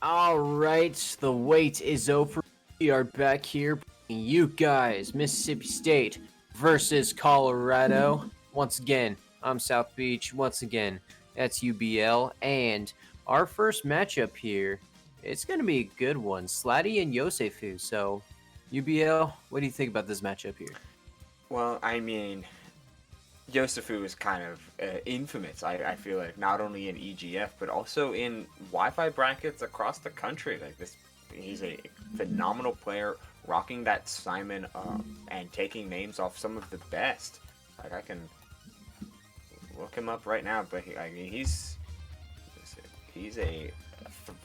All right, the wait is over. We are back here, bringing you guys, Mississippi State versus Colorado. Once again, I'm South Beach. Once again, that's UBL. And our first matchup here, it's going to be a good one. Slatty and Yosefu. So, UBL, what do you think about this matchup here? Well, I mean, Yosefu is kind of infamous. I feel like not only in EGF but also in Wi-Fi brackets across the country. Like this, he's a phenomenal player, rocking that Simon and taking names off some of the best. Like I can look him up right now, but he's a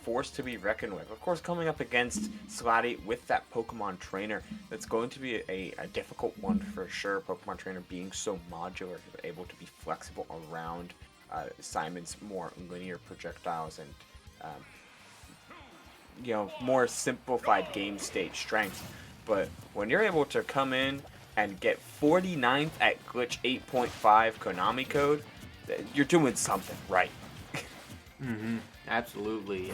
force to be reckoned with. Of course, coming up against Slatty with that Pokemon Trainer, that's going to be a difficult one for sure. Pokemon Trainer being so modular, able to be flexible around Simon's more linear projectiles and more simplified game state strength. But when you're able to come in and get 49th at Glitch 8.5 Konami code, you're doing something right. Absolutely.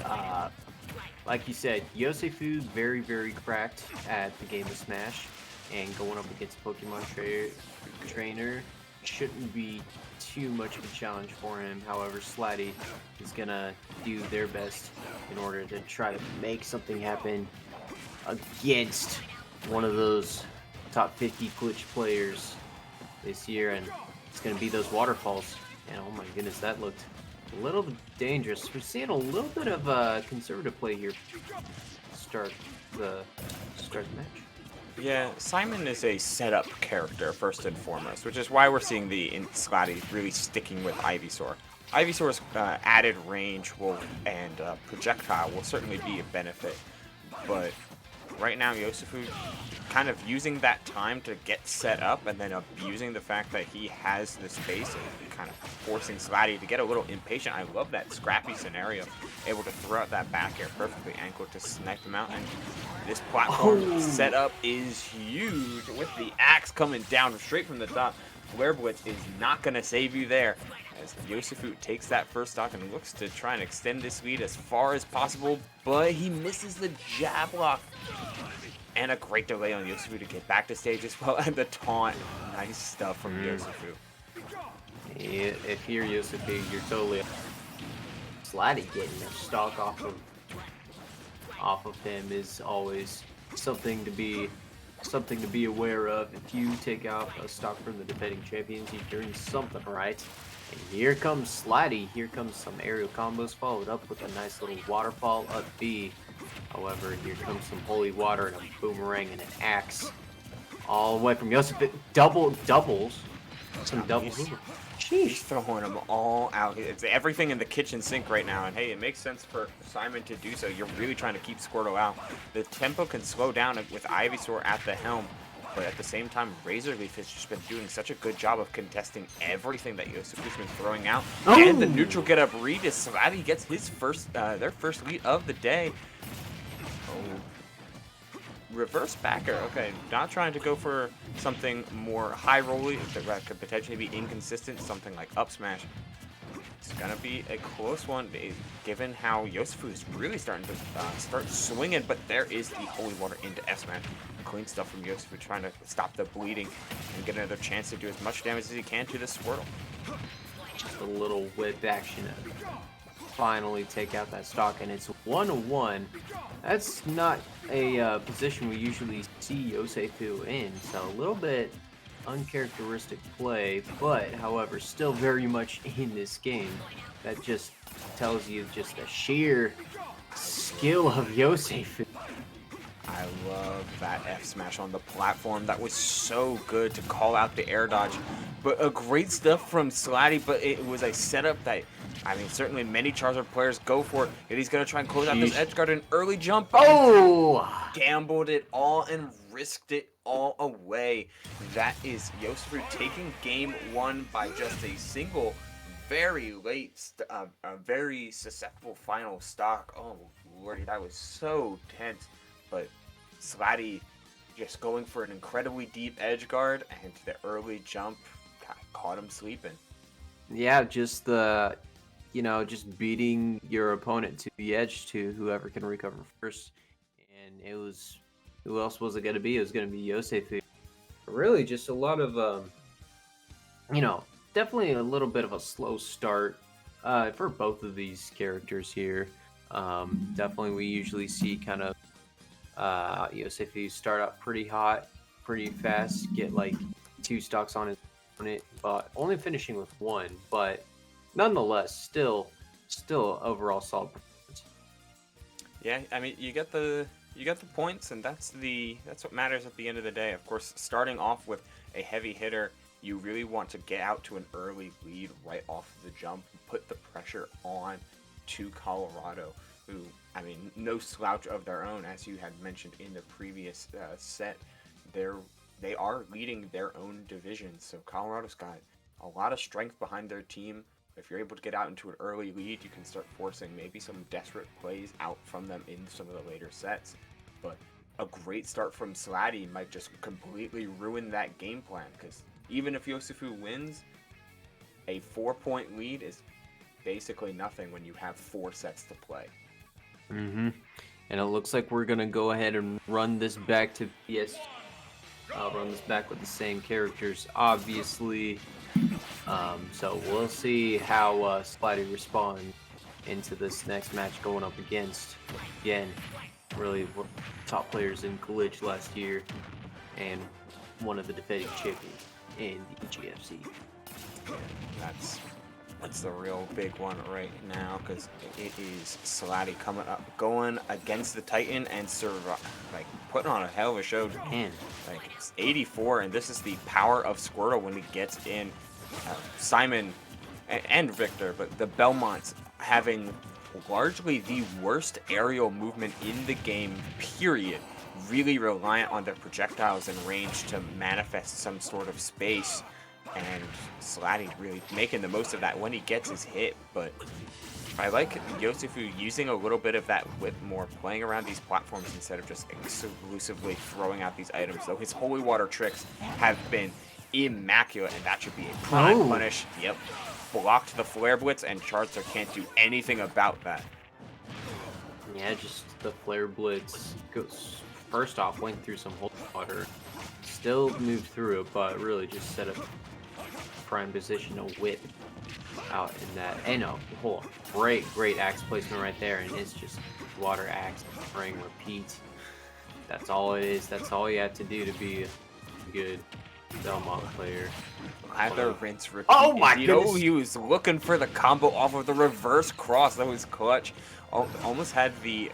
Like you said, Yosefu very, very cracked at the game of Smash, and going up against Trainer shouldn't be too much of a challenge for him. However, Slatty is gonna do their best in order to try to make something happen against one of those top 50 glitch players this year, and it's gonna be those waterfalls. And oh my goodness, that looked a little dangerous. We're seeing a little bit of conservative play here. Start the match. Yeah, Simon is a setup character first and foremost, which is why we're seeing the Slatty really sticking with Ivysaur. Ivysaur's added range and projectile will certainly be a benefit, but right now Yosefu kind of using that time to get set up and then abusing the fact that he has the space and kind of forcing Slatty to get a little impatient. I love that scrappy scenario, able to throw out that back air perfectly angled to snipe him out. And this platform setup is huge with the axe coming down straight from the top. Flare Blitz is not going to save you there, as Yosefu takes that first stock and looks to try and extend this lead as far as possible, but he misses the jab lock. And a great delay on Yosefu to get back to stage as well, and the taunt. Nice stuff from Yosefu. If you're Yosefu, you're totally Slatty getting a stock off of him is always something to be aware of. If you take out a stock from the defending champions, you're doing something right. And here comes Slatty. Here comes some aerial combos followed up with a nice little waterfall up B. However, here comes some holy water and a boomerang and an axe. All the way from Yosef. Doubles. Some doubles. He's throwing them all out. It's everything in the kitchen sink right now. And hey, it makes sense for Simon to do so. You're really trying to keep Squirtle out. The tempo can slow down with Ivysaur at the helm. But at the same time, Razorleaf has just been doing such a good job of contesting everything that Yosefu's been throwing out. Oh. And the neutral get up read is Slatty gets his their first lead of the day. Reverse backer. Okay, not trying to go for something more high rolly that could potentially be inconsistent, something like up smash. It's gonna be a close one, given how Yosefu is really starting to start swinging. But there is the holy water into F smash. Clean stuff from Yosefu, trying to stop the bleeding and get another chance to do as much damage as he can to the Squirtle. Just a little whip action to finally take out that stock, and it's 1-1. That's not a position we usually see Yosefu in, so a little bit uncharacteristic play, but however, still very much in this game. That just tells you just the sheer skill of Yosefu. I love that F smash on the platform. That was so good to call out the air dodge. But a great stuff from Slatty, but it was a setup that, I mean, certainly many Charizard players go for it. And he's going to try and close out this edge guard, an early jump. Oh! Gambled it all and risked it all away. That is Yosefu taking game one by just a single, very late, very susceptible final stock. Oh, lordy, that was so tense. But Slatty just going for an incredibly deep edge guard, and the early jump caught him sleeping. Yeah, just the you know, just beating your opponent to the edge to whoever can recover first. And it was, who else was it going to be? It was going to be Yosefu. Really, just a lot of, you know, definitely a little bit of a slow start for both of these characters here. Definitely, we usually see kind of Yosefu start out pretty hot, pretty fast, get like 2 stocks on his opponent, but only finishing with 1. But nonetheless, still overall solid performance. Yeah, I mean, you get the points, and that's what matters at the end of the day. Of course, starting off with a heavy hitter, you really want to get out to an early lead right off the jump, put the pressure on to Colorado, who, I mean, no slouch of their own, as you had mentioned in the previous set. They are leading their own division, so Colorado's got a lot of strength behind their team. If you're able to get out into an early lead, you can start forcing maybe some desperate plays out from them in some of the later sets. But a great start from Slady might just completely ruin that game plan, because even if Yosefu wins, a 4-point lead is basically nothing when you have 4 sets to play. Mm-hmm. And it looks like we're gonna go ahead and run this back to PS. I'll run this back with the same characters, obviously. So we'll see how Slady responds into this next match going up against, again, really top players in Glitch last year, and one of the defending champions in the EGFC. That's the real big one right now, because it is Slady coming up, going against the Titan, and like putting on a hell of a show. Man. Like, it's 84, and this is the power of Squirtle when he gets in. Simon and Victor, but the Belmonts having largely the worst aerial movement in the game, period. Really reliant on their projectiles and range to manifest some sort of space. And Slady really making the most of that when he gets his hit. But I like Yosefu using a little bit of that whip more, playing around these platforms instead of just exclusively throwing out these items. Though his holy water tricks have been immaculate, and that should be a prime punish. Yep. Blocked the flare blitz, and Charizard can't do anything about that. Yeah, just the flare blitz goes, first off, went through some holy water, still moved through it, but really just set up prime position to whip out in that. And a whole great axe placement right there, and it's just water axe, ring, repeat. That's all it is. That's all you have to do to be a good Belmont player. Either rinse, repeat. Oh my goodness! He was looking for the combo off of the reverse cross. That was clutch. Almost had the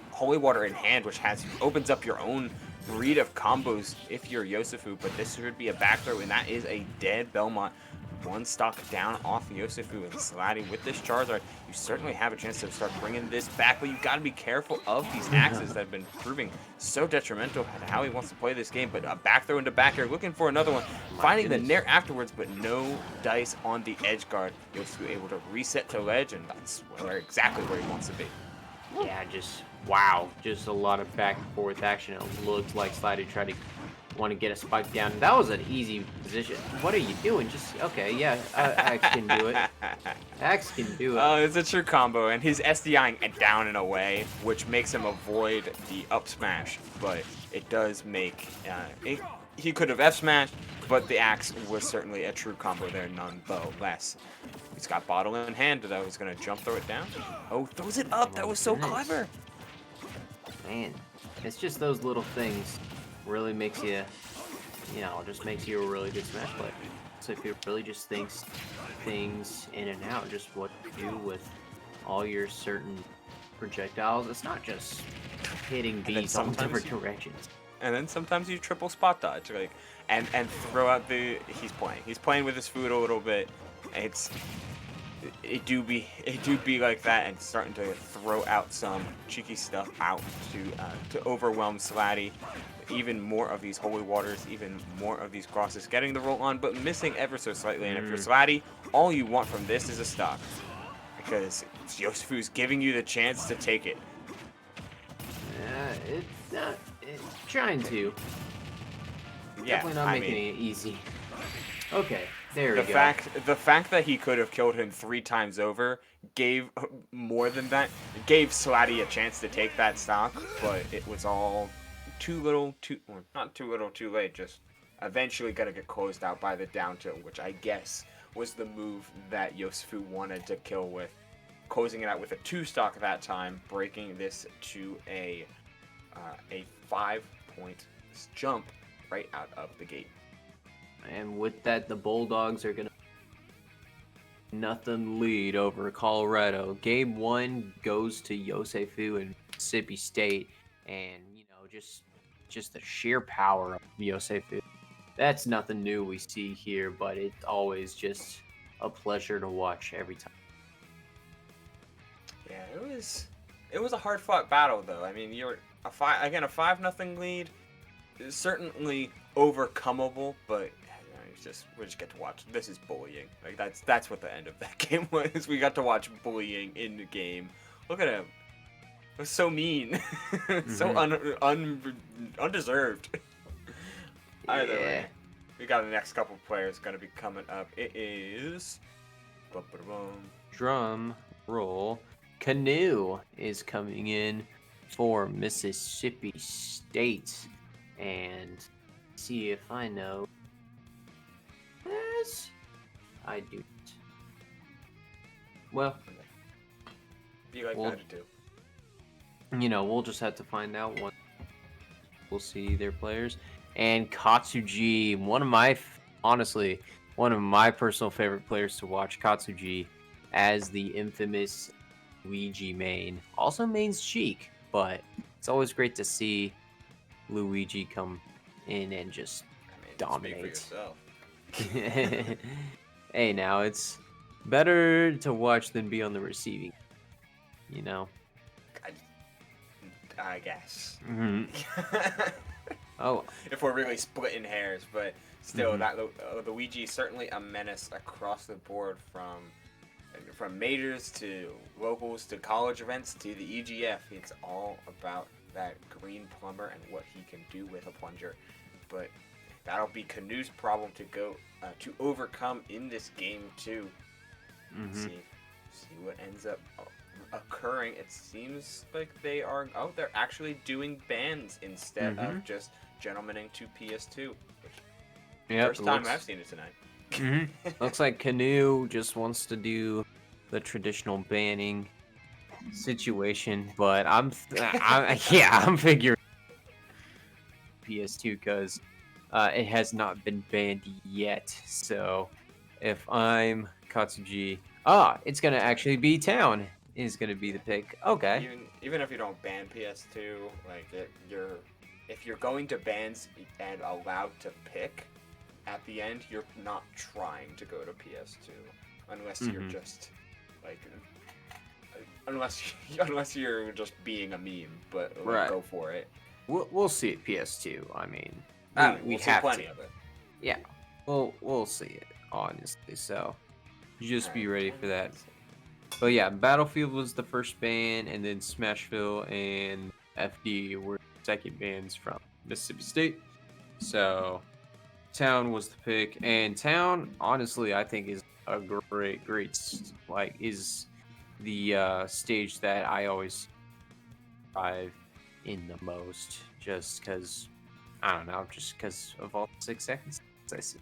holy water in hand, which opens up your own read of combos if you're Yosefu. But this should be a back throw, and that is a dead Belmont. 1 stock down off Yosefu, and Slady with this Charizard, you certainly have a chance to start bringing this back, but you got to be careful of these axes that have been proving so detrimental to how he wants to play this game. But a back throw into back air, looking for another one, finding the nair afterwards, but no dice on the edge guard. Yosefu able to reset to ledge, and that's exactly where he wants to be. Yeah, just wow, just a lot of back and forth action. It looked like Slady tried to want to get a spike down. That was an easy position. What are you doing? Just, okay, yeah, Axe can do it. Axe can do it. Oh, it's a true combo, and he's SDIing it down in a way, which makes him avoid the up smash, but it does make, he could have F smashed, but the Axe was certainly a true combo there nonetheless. He's got bottle in hand, though. He's going to jump throw it down. Oh, throws it up. That was so clever. Man, it's just those little things really makes you, you know, just makes you a really good Smash player. So if you really just thinks things in and out, just what to do with all your certain projectiles. It's not just hitting beats all different directions. And then sometimes you triple spot dodge, like, and throw out the. He's playing with his food a little bit. It do be like that, and starting to throw out some cheeky stuff out to overwhelm Slady. Even more of these holy waters, even more of these crosses, getting the roll on, but missing ever so slightly. And if you're Slady, all you want from this is a stock, because Yosefu's giving you the chance to take it. It's not. It's trying to. Yeah, Definitely not making it easy. Okay. There we The go. fact that he could have killed him 3 times over gave more than that gave Slatty a chance to take that stock, but it was all too little, well, not too little, too late. Just eventually gonna get closed out by the down tilt, which I guess was the move that Yosefu wanted to kill with, closing it out with a 2 stock that time, breaking this to a 5-point jump right out of the gate. And with that, the Bulldogs are going to nothing lead over Colorado. Game 1 goes to Yosefu and Mississippi State, and just the sheer power of Yosefu. That's nothing new we see here, but it's always just a pleasure to watch every time. Yeah, it was a hard fought battle though. I mean, you're a 5-0 lead is certainly overcomeable, but we just get to watch. This is bullying. Like that's what the end of that game was. We got to watch bullying in the game. Look at him. It was so mean, so undeserved. Either way, we got the next couple players gonna be coming up. It is drum roll. Canoe is coming in for Mississippi State, and see if I know. Yes, I do. Well, be like that too. We'll just have to find out once we'll see their players. And Katsuji, honestly, one of my personal favorite players to watch, Katsuji, as the infamous Luigi main. Also mains Cheek, but it's always great to see Luigi come in and just dominate. Speak for yourself. Hey, now it's better to watch than be on the receiving. I guess. Mm-hmm. Oh, if we're really splitting hairs, but still, that Luigi is certainly a menace across the board, from majors to locals to college events to the EGF. It's all about that green plumber and what he can do with a plunger. But that'll be Canoe's problem to overcome in this game too. See what ends up occurring. It seems like they're actually doing bans instead of just gentlemaning to PS2. First time I've seen it tonight. Looks like Canoe just wants to do the traditional banning situation, but I'm figuring PS2 because it has not been banned yet. So if I'm Katsuji, it's gonna actually be Town is gonna be the pick. Okay. Even if you don't ban PS2, like if you're going to bans and allowed to pick at the end, you're not trying to go to PS2 unless you're just like unless you're just being a meme, but go for it. We'll see it PS2. I mean, we have plenty of it. Yeah, we'll see it honestly. So just be ready for that. But yeah, Battlefield was the first ban, and then Smashville and FD were second bans from Mississippi State. So Town was the pick, and Town, honestly, I think is a great, is the stage that I always thrive in the most, just because, I don't know, just because of all the 6 seconds I see.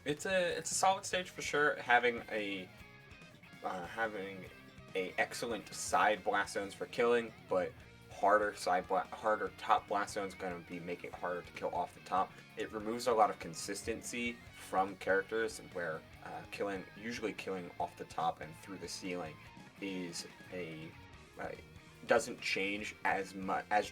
It's a solid stage for sure, having a excellent side blast zones for killing, but harder top blast zones going to be making it harder to kill off the top. It removes a lot of consistency from characters where usually killing off the top and through the ceiling doesn't change as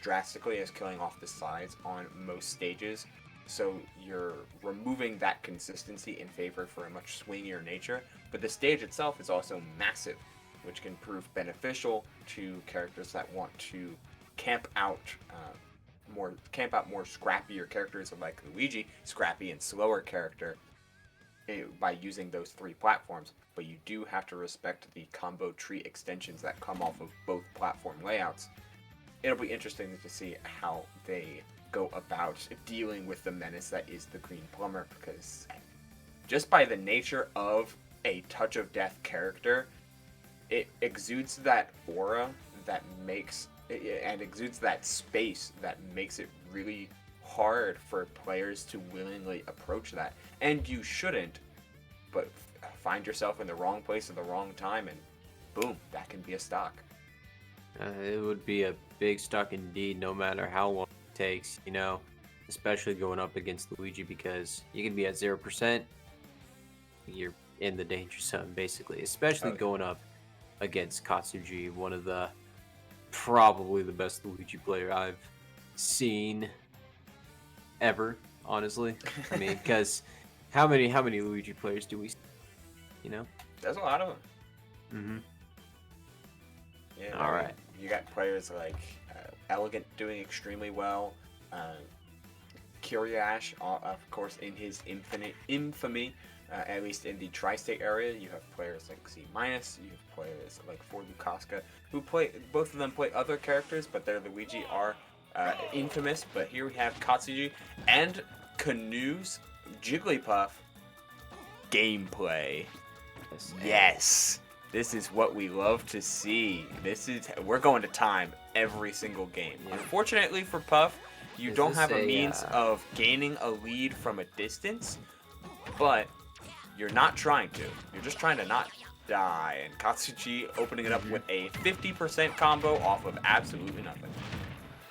drastically as killing off the sides on most stages. So you're removing that consistency in favor for a much swingier nature. But the stage itself is also massive, which can prove beneficial to characters that want to camp out more scrappier characters like Luigi, scrappy and slower character, by using those 3 platforms. But you do have to respect the combo tree extensions that come off of both platform layouts. It'll be interesting to see how they go about dealing with the menace that is the Green Plumber, because just by the nature of a Touch of Death character, it exudes that aura that makes and exudes that space that makes it really hard for players to willingly approach that. And you shouldn't, but find yourself in the wrong place at the wrong time, and boom, that can be a stock. It would be a big stock indeed, no matter how long it takes, you know, especially going up against Luigi, because you can be at 0%, you're in the danger zone, basically, especially going up against Katsuji, one of the probably the best Luigi player I've seen ever, honestly. I mean, because how many Luigi players do we see, you know? There's a lot of them. Mm-hmm. Yeah. All right. You got players like Elegant doing extremely well. Kiriash, of course, in his infamy, at least in the tri-state area, you have players like C-, you have players like For Lukaska, who play, both of them play other characters, but their Luigi are infamous. But here we have Katsuji and Canoe's Jigglypuff gameplay. Yes. This is what we love to see. We're going to time every single game. Yeah. Unfortunately for Puff, you don't have a means of gaining a lead from a distance, but you're not trying to. You're just trying to not die. And Katsuji opening it up with a 50% combo off of absolutely nothing.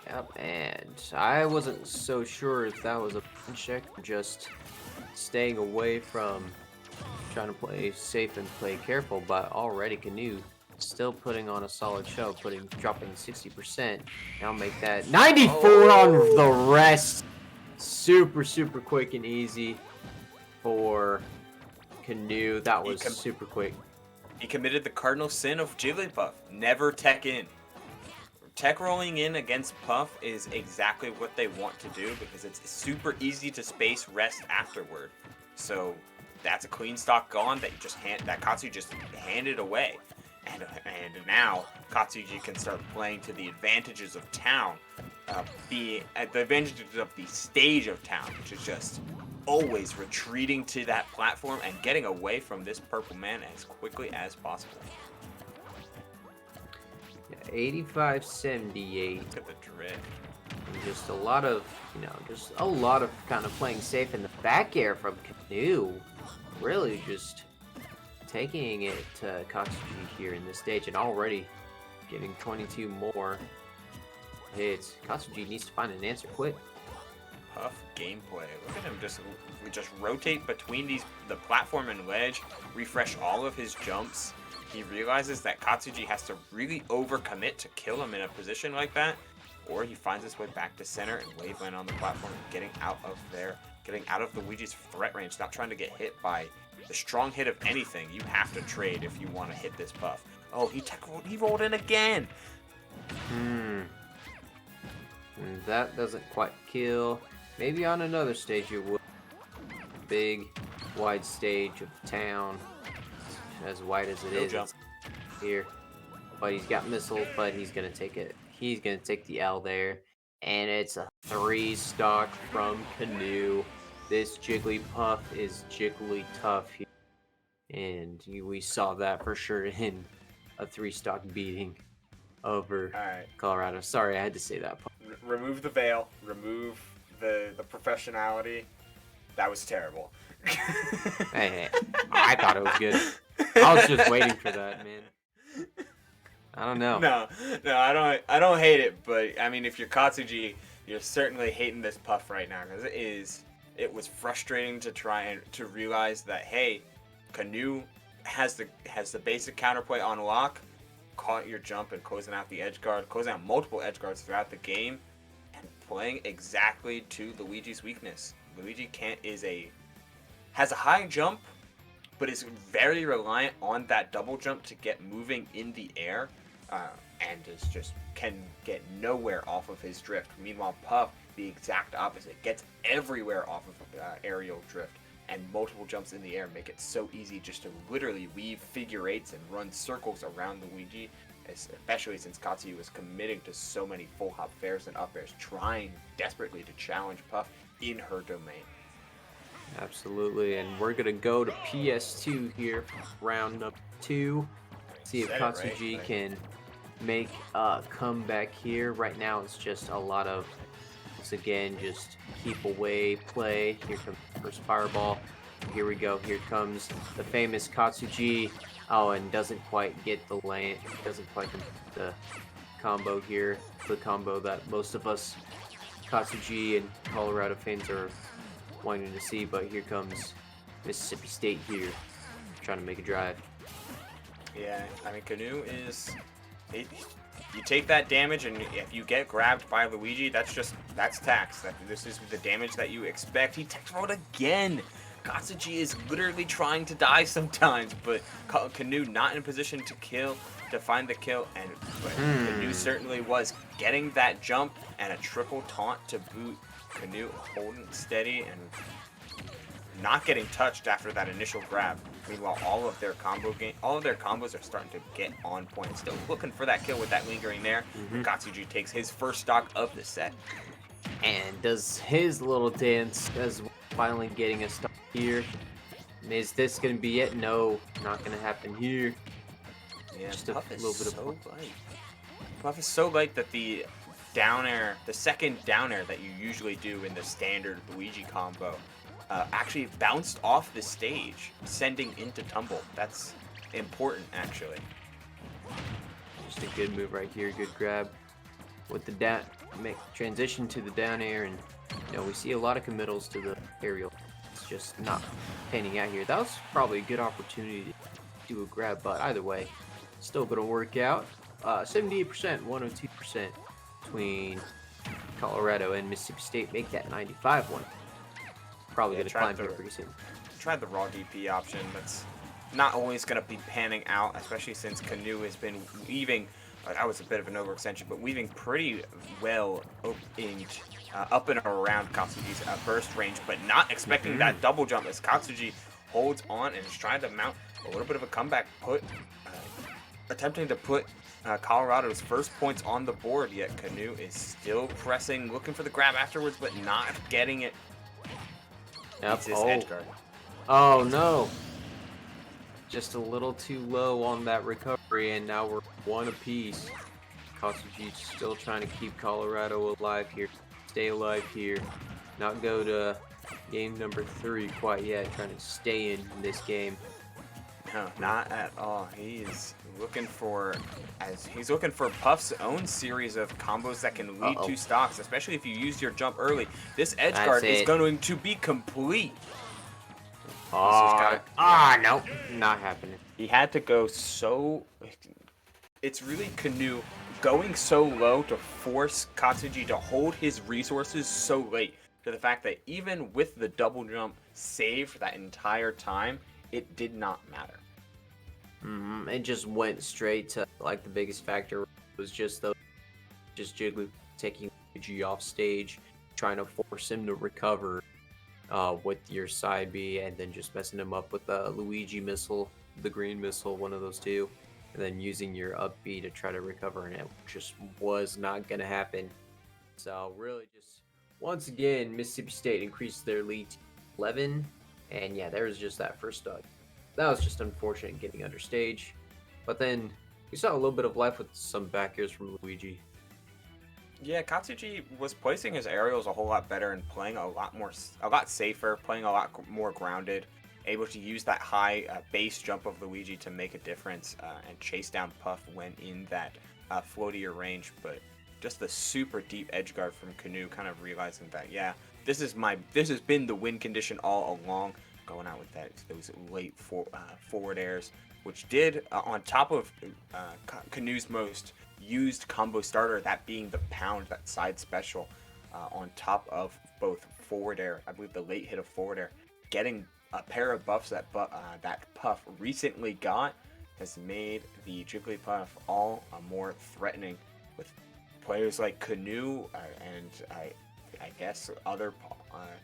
Yep, and I wasn't so sure if that was a check or just staying away from trying to play safe and play careful, but already Canoe still putting on a solid show, dropping 60%. Now make that 94 on the rest. Super quick and easy for Canoe. That was super quick. He committed the cardinal sin of Jigglypuff. Never tech in. Tech rolling in against Puff is exactly what they want to do because it's super easy to space rest afterward. So that's a clean stock gone that Katsuji just handed away. And now Katsuji can start playing to the advantages of town, the advantages of the stage of town, which is just always retreating to that platform and getting away from this purple man as quickly as possible. 85-78. Look at the drift. And just a lot of kind of playing safe in the back air from Canoe. Really just taking it to Katsuji here in this stage and already getting 22 more hits. Katsuji needs to find an answer quick. Puff gameplay. Look at him just rotate between the platform and ledge, refresh all of his jumps. He realizes that Katsuji has to really overcommit to kill him in a position like that, or he finds his way back to center and wave land on the platform, getting out of the Luigi's threat range, not trying to get hit by the strong hit of anything. You have to trade if you want to hit this Puff. Oh, he rolled in again. And that doesn't quite kill. Maybe on another stage you would. Big, wide stage of town, as wide as it is here. But he's got missile, but he's gonna take it. He's gonna take the L there, and it's a 3 stock from Canoe. This Jigglypuff is jiggly tough here, and we saw that for sure in a 3 stock beating over Colorado. Sorry, I had to say that. Remove the veil. Remove the professionality. That was terrible. Hey, I thought it was good. I was just waiting for that, man. I don't know. No, I don't hate it, but I mean, if you're Katsuji, you're certainly hating this Puff right now because it was frustrating to try and to realize that hey, Canoe has the basic counterplay on lock, caught your jump and closing out the edge guard, closing out multiple edge guards throughout the game, and playing exactly to Luigi's weakness. Luigi has a high jump, but is very reliant on that double jump to get moving in the air, and can get nowhere off of his drift. Meanwhile, Puff, the exact opposite, gets everywhere off of aerial drift, and multiple jumps in the air make it so easy just to literally weave figure eights and run circles around Luigi, especially since Katsuji was committing to so many full hop fairs and up airs, trying desperately to challenge Puff in her domain. Absolutely, and we're gonna go to PS2 here for round number 2. See if Said it right. Katsuji Like, can make a comeback here. Right now, it's just a lot of, once again, just keep away play. Here comes the first fireball. Here we go. Here comes the famous Katsuji. Oh, and doesn't quite get the lane. Doesn't quite complete the combo here. The combo that most of us Katsuji and Colorado fans are wanting to see. But here comes Mississippi State here, trying to make a drive. yeah, I mean, Canoe is. You take that damage, and if you get grabbed by Luigi, that's tax. This is the damage that you expect. He tech rolled again. Katsuji is literally trying to die sometimes, but Canoe not in a position to find the kill, but Canoe certainly was getting that jump and a triple taunt to boot. Canoe holding steady and not getting touched after that initial grab. Meanwhile, all of their combos are starting to get on point. Still looking for that kill with that lingering there. Katsuji takes his first stock of the set. And does his little dance as well, finally getting a start here. And is this going to be it? No, not going to happen here. Yeah, Just a Puff is little bit so of light. Puff is so light that the down air, the second down air that you usually do in the standard Luigi combo, actually bounced off the stage, sending into tumble. That's important, actually. just a good move right here. Good grab with the down, make transition to the down air, and we see a lot of committals to the aerial. It's just not panning out here. That was probably a good opportunity to do a grab, but either way, still gonna work out. 78%, 102% between Colorado and Mississippi State make that 95 one. Probably gonna climb here pretty soon. Tried the raw DP option. That's not always gonna be panning out, especially since Canoe has been weaving. That was a bit of an overextension, but weaving pretty well up and around Katsuji's burst range, but not expecting that double jump as Katsuji holds on and is trying to mount a little bit of a comeback, attempting to put Colorado's first points on the board, yet Canoe is still pressing, looking for the grab afterwards, but not getting it. Yep. This edge guard. Oh no! Just a little too low on that recovery, and now we're one apiece. Katsuji still trying to keep Colorado alive here, stay alive here, not go to game number 3 quite yet. Trying to stay in this game. No, not at all. He's looking for Puff's own series of combos that can lead to stocks, especially if you use your jump early. This edge guard is going to be complete. Nope, not happening. He had to go so. It's really Canoe going so low to force Katsuji to hold his resources so late, to the fact that even with the double jump saved that entire time, it did not matter. It just went straight to, like, the biggest factor was just Jiggly taking Luigi off stage, trying to force him to recover with your side B, and then just messing him up with the Luigi missile, the green missile, one of those two, and then using your up B to try to recover, and it just was not going to happen. So really just, once again, Mississippi State increased their lead to 11, and yeah, there was just that first dog. That was just unfortunate getting under stage. But then we saw a little bit of life with some back airs from Luigi. Yeah, Katsuji was placing his aerials a whole lot better and playing a lot safer, playing a lot more grounded, able to use that high base jump of Luigi to make a difference and chase down Puff when in that floatier range. But just the super deep edge guard from Canoe, kind of realizing that, yeah, this has been the win condition all along. Going out with those late forward airs, which did on top of Canoe's most used combo starter, that being the pound, that side special, on top of both forward air, I believe the late hit of forward air, getting a pair of buffs that Puff recently got, has made the Jigglypuff all more threatening, with players like Canoe and I guess other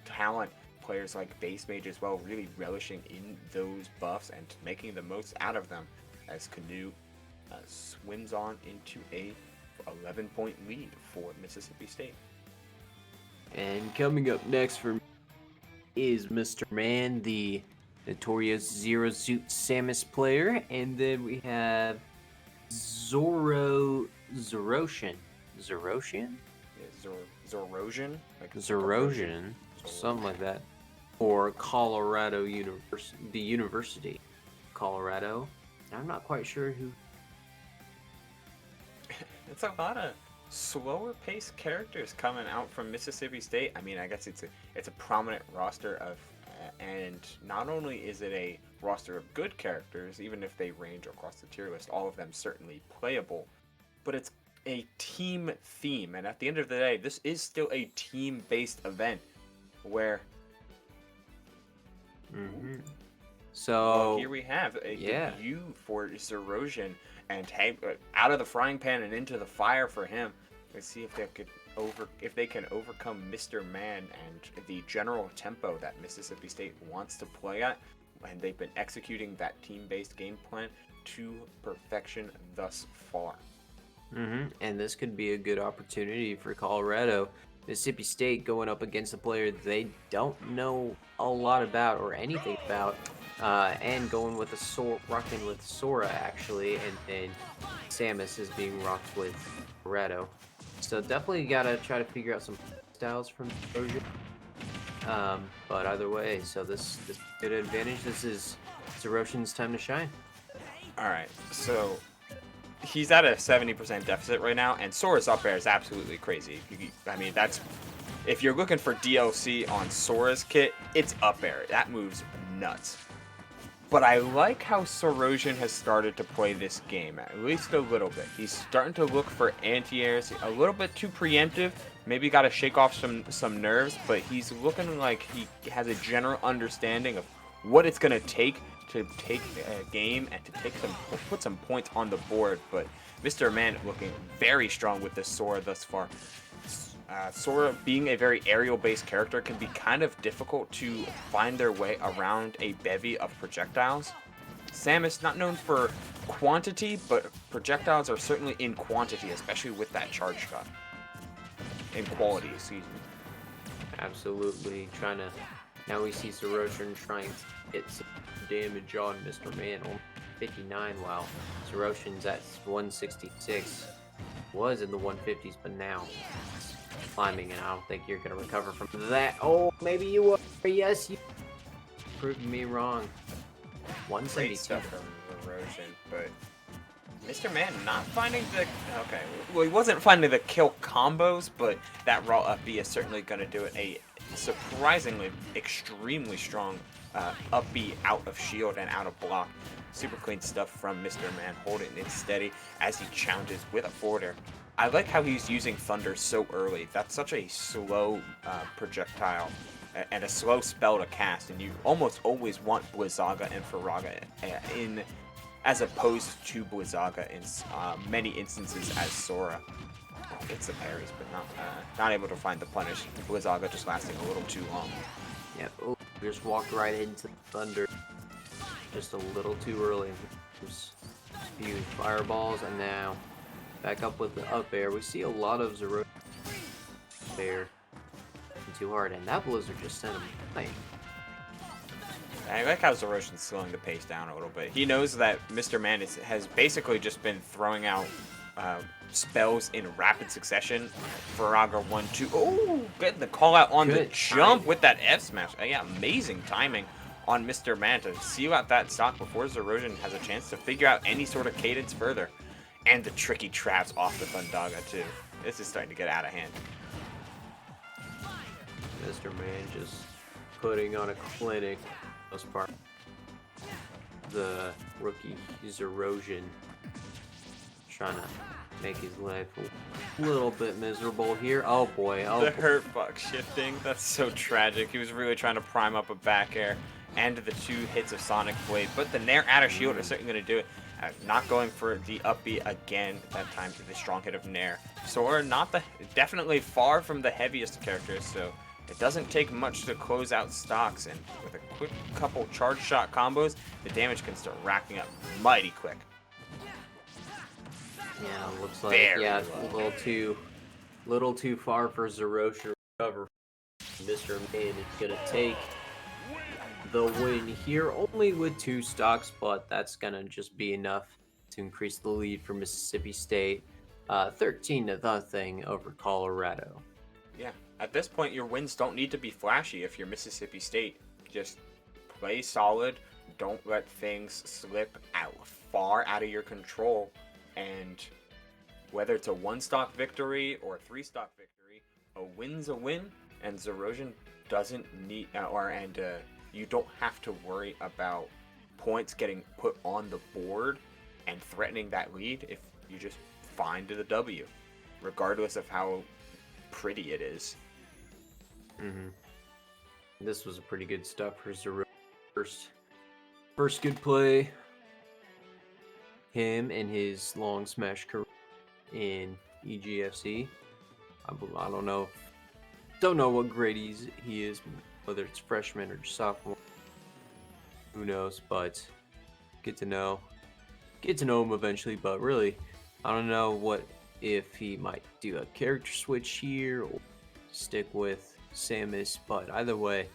talent players like Base Mage as well, really relishing in those buffs and making the most out of them, as Canoe swims on into a 11-point lead for Mississippi State. And coming up next for is Mr. Man, the notorious Zero Suit Samus player, and then we have Zoroshin. Zoroshin? Yeah, Zorosian? Like Zorosian, something like that. Or Colorado University, the University of Colorado. I'm not quite sure who. It's a lot of slower paced characters coming out from Mississippi State. I mean, I guess it's a prominent roster of, and not only is it a roster of good characters, even if they range across the tier list, all of them certainly playable, but it's a team theme, and at the end of the day, this is still a team-based event where. Mm-hmm. Well, So here we have a yeah. debut for Zerosian, and hey, out of the frying pan and into the fire for him. Let's see if they can overcome Mr. Man and the general tempo that Mississippi State wants to play at, and they've been executing that team-based game plan to perfection thus far. And this could be a good opportunity for Colorado. Mississippi State going up against a player they don't know a lot about or anything about, and going with rocking with Sora actually, and then Samus is being rocked with Colorado. So definitely gotta try to figure out some styles from Trojan. But either way, so this good advantage. This is Zeroshin's time to shine. All right, so he's at a 70% deficit right now, and Sora's up air is absolutely crazy. I mean, that's if you're looking for DLC on Sora's kit, it's up air. That moves nuts. But I like how Sorosian has started to play this game, at least a little bit. He's starting to look for anti-airs, a little bit too preemptive. Maybe got to shake off some nerves, but he's looking like he has a general understanding of what it's going to take a game and to put some points on the board. But Mr. Man looking very strong with this Sora thus far. Sora, being a very aerial-based character, can be kind of difficult to find their way around a bevy of projectiles. Samus, not known for quantity, but projectiles are certainly in quantity, especially with that charge shot. In quality, excuse me. Absolutely trying to. Now we see Soroshin trying to get some damage on Mr. Man on 59, while Soroshin's at 166. Was in the 150s, but now it's climbing, and I don't think you're gonna recover from that. Oh, maybe you are. Yes, you proved me wrong. Great 172. stuff from Erosion, but Mr. Man not finding the... Okay, well, he wasn't finding the kill combos, but that raw up B is certainly going to do it. A surprisingly, extremely strong up B out of shield and out of block. Super clean stuff from Mr. Man, holding it steady as he challenges with a forward air. I like how he's using Thunder so early. That's such a slow projectile and a slow spell to cast, and you almost always want Blizzaga and Faraga in, as opposed to Blizzaga in many instances as Sora. Gets the parries, but not able to find the punish. Blizzaga just lasting a little too long. Yeah, oh, just walked right into the Thunder. Just a little too early. Just a few fireballs, and now back up with the up air. We see a lot of Zero air too hard, and that Blizzard just sent him flying. I like how Zoroshin's slowing the pace down a little bit. He knows that Mr. Man has basically just been throwing out spells in rapid succession. Faraga 1-2. Oh, getting the call out on the jump with that F smash. Yeah, amazing timing on Mr. Man to seal out that stock before Zoroshin has a chance to figure out any sort of cadence further. And the tricky traps off the Thundaga too. This is starting to get out of hand. Mr. Man just putting on a clinic. Most part, the rookie Zerosian trying to make his life a little bit miserable here. Oh boy, oh The boy. hurt buck shifting, that's so tragic. He was really trying to prime up a back air and the 2 hits of Sonic Blade, but the Nair out of shield is certainly going to do it. Not going for the up B again, that time to the strong hit of Nair. Sora definitely far from the heaviest characters, so it doesn't take much to close out stocks, and with a quick couple charge shot combos, the damage can start racking up mighty quick. Yeah, looks like Very yeah, low. little too far for Zeroshin to recover. Mr. Man is gonna take the win here, only with 2 stocks, but that's gonna just be enough to increase the lead for Mississippi State, 13-0 over Colorado. Yeah, at this point, your wins don't need to be flashy if you're Mississippi State. Just play solid, don't let things slip far out of your control, and whether it's a 1-stock victory or a 3-stock victory, a win's a win, and Zerosian doesn't need, you don't have to worry about points getting put on the board and threatening that lead if you just find the W, regardless of how pretty it is. This was a pretty good stuff for Zero. First good play. Him and his long smash career in EGFC. I don't know. Don't know what grade he is, whether it's freshman or sophomore. Who knows? But get to know him eventually. But really, I don't know if he might do a character switch here or stick with Samus. But either way,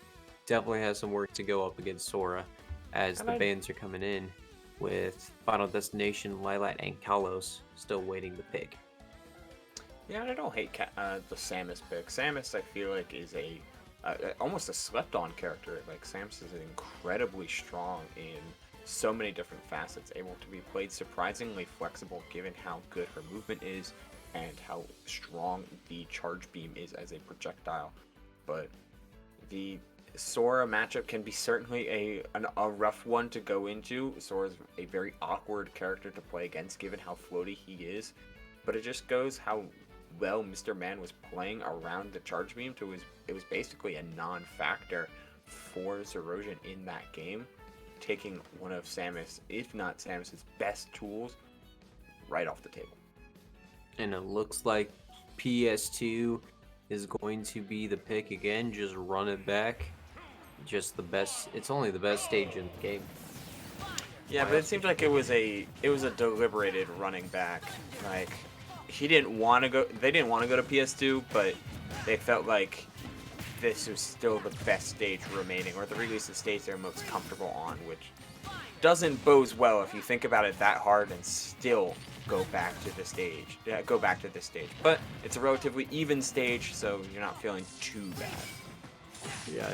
definitely has some work to go up against Sora as the bans are coming in with Final Destination, Lilat, and Kalos still waiting to pick. Yeah, and I don't hate the Samus pick. Samus, I feel like, is almost a slept-on character. Like, Samus is incredibly strong in so many different facets, able to be played surprisingly flexible given how good her movement is and how strong the charge beam is as a projectile. But the Sora matchup can be certainly a rough one to go into. Sora's a very awkward character to play against given how floaty he is, but it just goes how well Mr. Man was playing around the charge beam it was basically a non-factor for Zerosian in that game, taking one of Samus, if not Samus's best tools, right off the table. And it looks like PS2 is going to be the pick again. Just run it back. Just the best. It's only the best stage in the game. Yeah, but it seemed like it was a deliberated running back. Like, they didn't want to go to PS2, but they felt like this was still the best stage remaining, or the release of stage they're most comfortable on, which doesn't bode well if you think about it that hard and still go back to this stage. But it's a relatively even stage, so you're not feeling too bad. Yeah,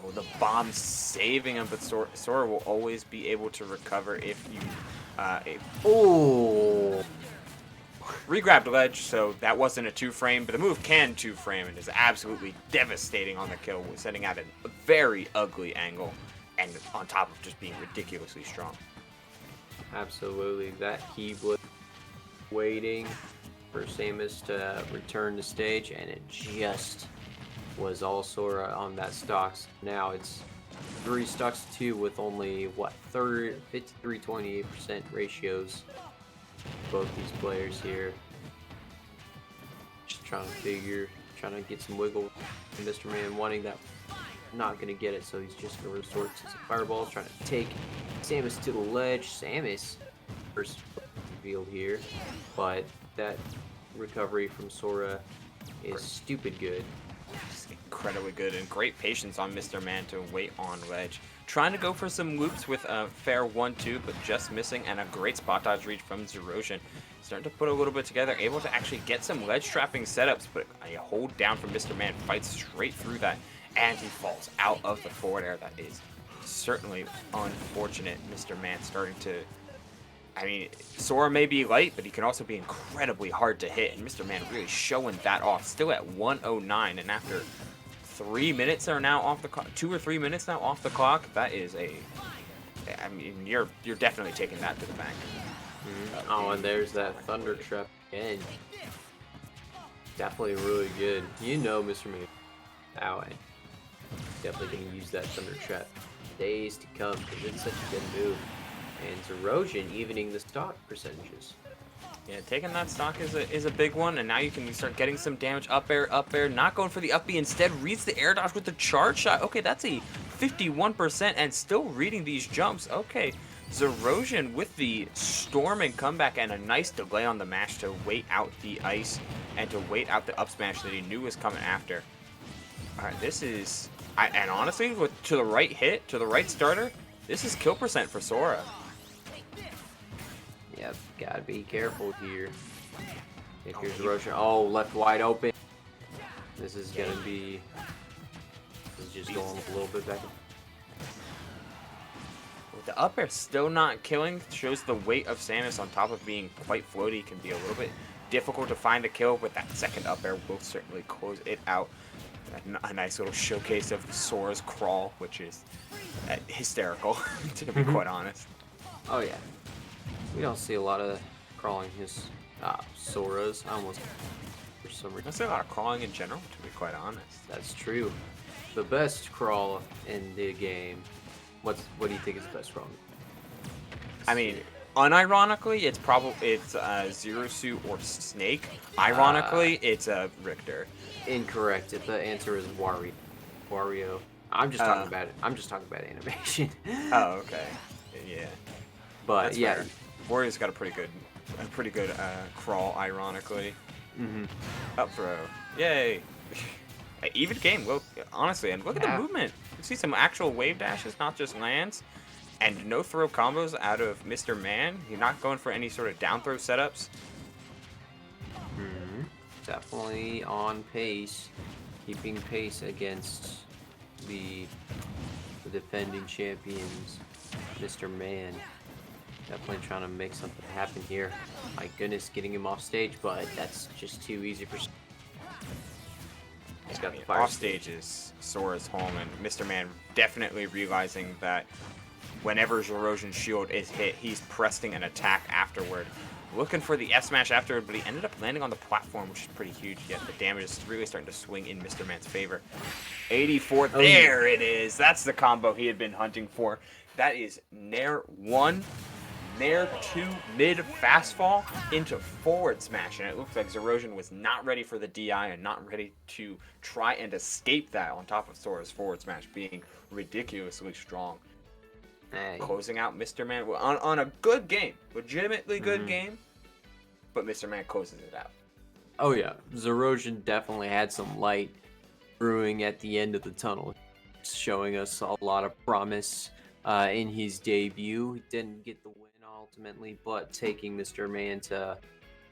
Oh, the bomb saving him, but Sora will always be able to recover if you regrabbed ledge, so that wasn't a 2-frame, but the move can 2-frame and is absolutely devastating on the kill, sending out a very ugly angle, and on top of just being ridiculously strong. Absolutely, that Keyblade waiting for Samus to return to stage, and it just was all Sora on that stocks. Now it's 3 stocks to 2 with only 53-28% ratios. Both these players here just trying to get some wiggle. Mr. Man wanting that, not gonna get it, so he's just gonna resort to some fireballs, trying to take Samus to the ledge. Samus first revealed here, but that recovery from Sora is stupid good. Just incredibly good, and great patience on Mr. Man to wait on ledge. Trying to go for some loops with a fair 1-2, but just missing, and a great spot dodge reach from Zerosian. Starting to put a little bit together, able to actually get some ledge trapping setups, but a hold down from Mr. Man, fights straight through that, and he falls out of the forward air. That is certainly unfortunate. Mr. Man starting to... I mean, Sora may be light, but he can also be incredibly hard to hit, and Mr. Man really showing that off. Still at 109, and after 3 minutes are now off the clock, 2 or 3 minutes now off the clock, that is I mean, you're definitely taking that to the bank. Oh, and there's that Thunder Trap again. Definitely really good. You know, Mr. Man. Ow, definitely going to use that Thunder Trap days to come because it's such a good move. And Zerosian evening the stock percentages. Yeah, taking that stock is a big one, and now you can start getting some damage. Up air, not going for the up B, instead reads the air dodge with the charge shot. Okay, that's a 51% and still reading these jumps. Okay, Zerosian with the storming comeback and a nice delay on the mash to wait out the ice and to wait out the up smash that he knew was coming after. All right, this is, and honestly, to the right hit, to the right starter, this is kill percent for Sora. Yep, gotta be careful here. If here's Roshan. Oh, left wide open. This is gonna be. This is just going a little bit back. With the up air still not killing, shows the weight of Samus on top of being quite floaty can be a little bit difficult to find a kill, but that second up air will certainly close it out. A nice little showcase of Sora's crawl, which is hysterical, to be quite honest. Oh yeah, we don't see a lot of crawling his Soras. I almost for some reason. I see a lot of crawling in general, to be quite honest. That's true. The best crawl in the game. What do you think is the best crawl? I mean, unironically, it's Zero Suit or Snake. Ironically, it's Richter. Incorrect. The answer is Wario. I'm just talking about it. I'm just talking about animation. Oh, okay. Yeah. But that's yeah, fair. Wario's got a pretty good crawl. Ironically. Up throw. Yay. Even game. Well, honestly, and look at the movement. You see some actual wave dashes, not just lands, and no throw combos out of Mr. Man. He's not going for any sort of down throw setups. Definitely on pace, keeping pace against the defending champions, Mr. Man. Definitely trying to make something happen here. My goodness, getting him off stage, but that's just too easy for. He's got the fire off stage is Sora's home, and Mr. Man definitely realizing that whenever Zerosion's shield is hit, he's pressing an attack afterward. Looking for the F smash afterward, but he ended up landing on the platform, which is pretty huge. Yet the damage is really starting to swing in Mr. Man's favor. 84, there it is. That's the combo he had been hunting for. That is Nair 1, Nair 2, mid fast fall into forward smash. And it looks like Zerosion was not ready for the DI and not ready to try and escape that on top of Sora's forward smash being ridiculously strong. Hey. Closing out Mr. Man on a good game, legitimately good game, but Mr. Man closes it out. Oh yeah, Zerosion definitely had some light brewing at the end of the tunnel, showing us a lot of promise in his debut. He didn't get the win ultimately, but taking Mr. Man to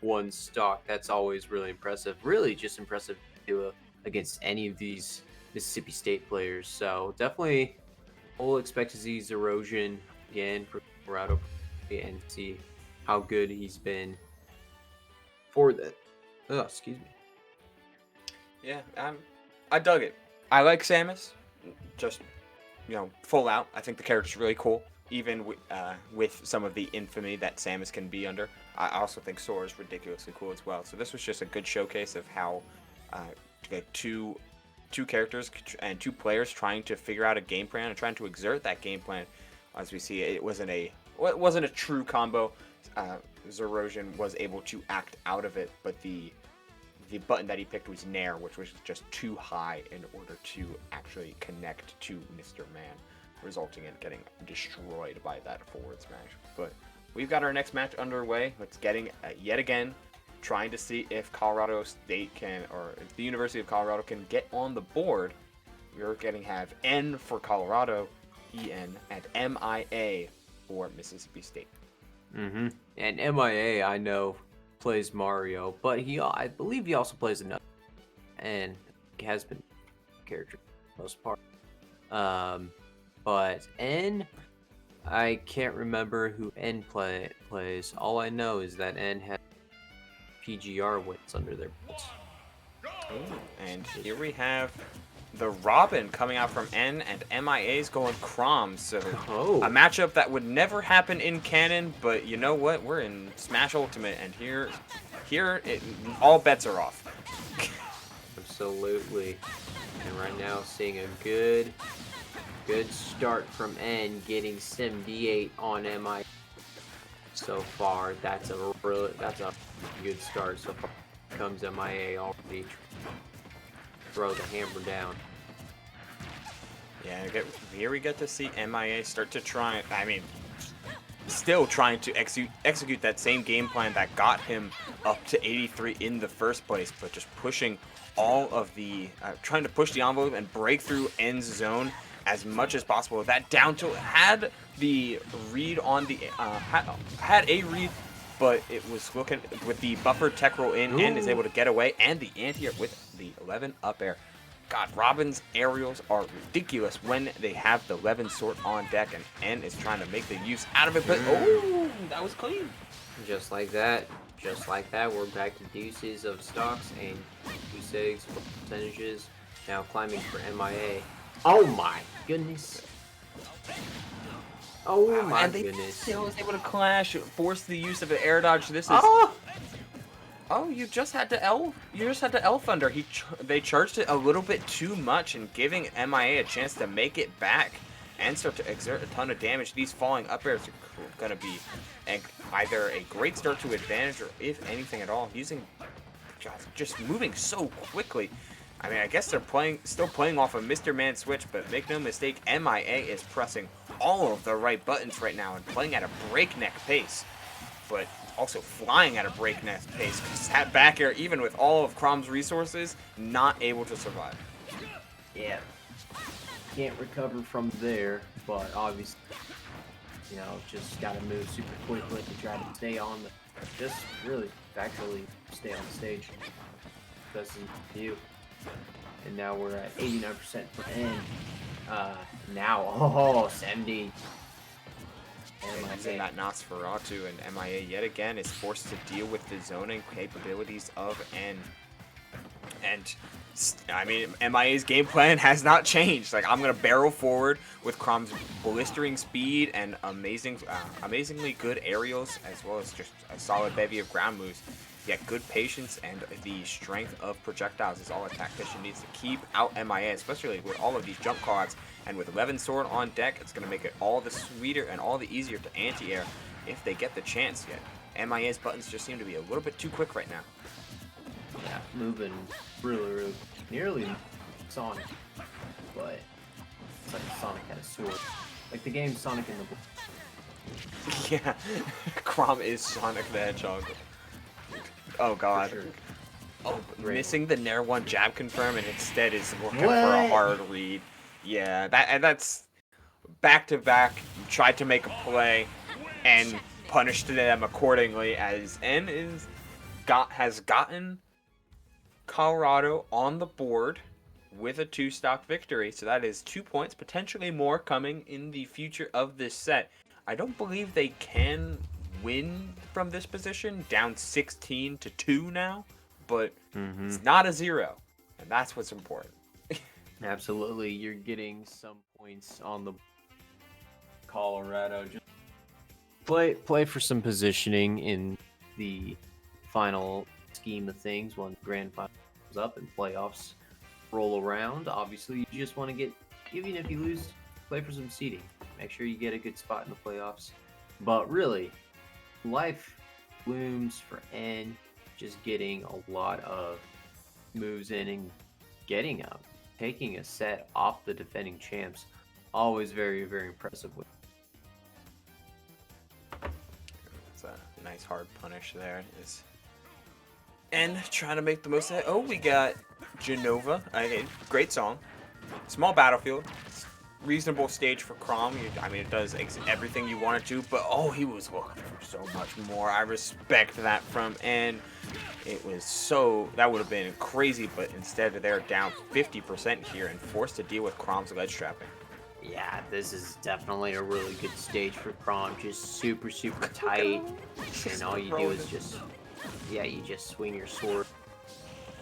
one stock, that's always really impressive. Really just impressive to do against any of these Mississippi State players. So definitely we'll expect to see Zerosion again for Colorado and see how good he's been for that. Oh, excuse me. Yeah, I dug it. I like Samus, just, full out. I think the character's really cool, even with some of the infamy that Samus can be under. I also think Sora's ridiculously cool as well. So this was just a good showcase of how two characters and two players trying to figure out a game plan and trying to exert that game plan. As we see, it wasn't a true combo. Zerosion was able to act out of it, but the button that he picked was Nair, which was just too high in order to actually connect to Mr. Man, resulting in getting destroyed by that forward smash. But we've got our next match underway. It's getting yet again trying to see if Colorado State or if the University of Colorado can get on the board. We're getting have N for Colorado, EN, and MIA for Mississippi State. And MIA, I know, plays Mario, but I believe he also plays another, and has been a character for the most part. But N, I can't remember who N plays. All I know is that N has PGR wins under their belts. And here we have the Robin coming out from N, and MIA's going Crom. So a matchup that would never happen in canon, but you know what? We're in Smash Ultimate, and here all bets are off. Absolutely. And right now, seeing a good start from N, getting 78 on MIA so far. That's a good start so far. Comes MIA already throw the hammer down. Yeah, here we get to see MIA start to try. I mean, still trying to execute that same game plan that got him up to 83 in the first place, but just pushing all of the trying to push the envelope and break through N's zone as much as possible. That down tilt had the read on the had a read, but it was looking with the buffer tech roll in. N is able to get away, and the anti-air with the 11 up air. God, Robin's aerials are ridiculous when they have the 11 sword on deck, and N is trying to make the use out of it, but oh, that was clean. Just like that. Just like that, we're back to deuces of stocks and 2-6 percentages. Now climbing for MIA. Oh my goodness. Oh my and they goodness. Still was able to clash, force the use of an air dodge. This is. Oh, you just had to L Thunder. They charged it a little bit too much and giving MIA a chance to make it back and start to exert a ton of damage. These falling up airs are going to be either a great start to advantage or, if anything at all, just moving so quickly. I mean, I guess they're still playing off a Mr. Man switch, but make no mistake, MIA is pressing all of the right buttons right now and playing at a breakneck pace. But also flying at a breakneck pace, because that back air, even with all of Crom's resources, not able to survive. Yeah. Can't recover from there, but obviously, you know, just gotta move super quickly to try to stay on just really factually stay on the stage. That's you. And now we're at 89% for N. Now, 70. And that Nosferatu, and MIA yet again is forced to deal with the zoning capabilities of N. And I mean, MIA's game plan has not changed. Like, I'm gonna barrel forward with Crom's blistering speed and amazingly good aerials, as well as just a solid bevy of ground moves. Yet good patience and the strength of projectiles is all a tactician needs to keep out MIA, especially with all of these jump calls. And with 11 sword on deck, it's going to make it all the sweeter and all the easier to anti-air if they get the chance. Yet MIA's buttons just seem to be a little bit too quick right now. Yeah, moving really nearly Sonic, but it's like Sonic had a sword. Like the game Sonic in the Yeah, Crom is Sonic the Hedgehog. Oh god. Sure. Oh, missing the Nair 1 jab confirm and instead is looking What? for a hard read. Yeah, that's back to back. Tried to make a play and punished them accordingly as N has gotten Colorado on the board with a 2-stock victory. So that is 2 points, potentially more coming in the future of this set. I don't believe they can win from this position, down 16-2 now, but it's not a 0, and that's what's important. Absolutely, you're getting some points on the Colorado. Just play for some positioning in the final scheme of things when grand final comes up and playoffs roll around. Obviously, you just want to get, even if you lose, play for some seeding. Make sure you get a good spot in the playoffs. But really, life blooms for N, just getting a lot of moves in and getting up. Taking a set off the defending champs, always very impressive. It's a nice hard punish there. And trying to make the most of it. Oh, we got Genova. Great song. Small battlefield. Reasonable stage for Crom. I mean, it does everything you want it to, but oh, he was looking for so much more. I respect that from N. It was that would have been crazy, but instead they're down 50% here and forced to deal with Crom's ledge trapping. Yeah, this is definitely a really good stage for Crom. Just super tight, and all you do is you just swing your sword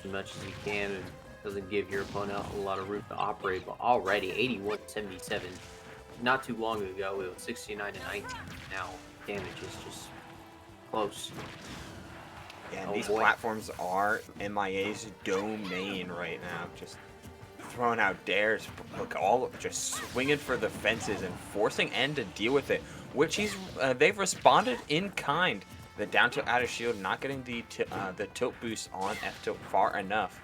as much as you can, and doesn't give your opponent a lot of room to operate. But already 81-77, not too long ago it was 69-19. Now damage is just close. Yeah, and these platforms are MIA's domain right now. Just throwing out dares, just swinging for the fences and forcing N to deal with it, which they've responded in kind. The down tilt out of shield, not getting the tilt boost on F tilt far enough,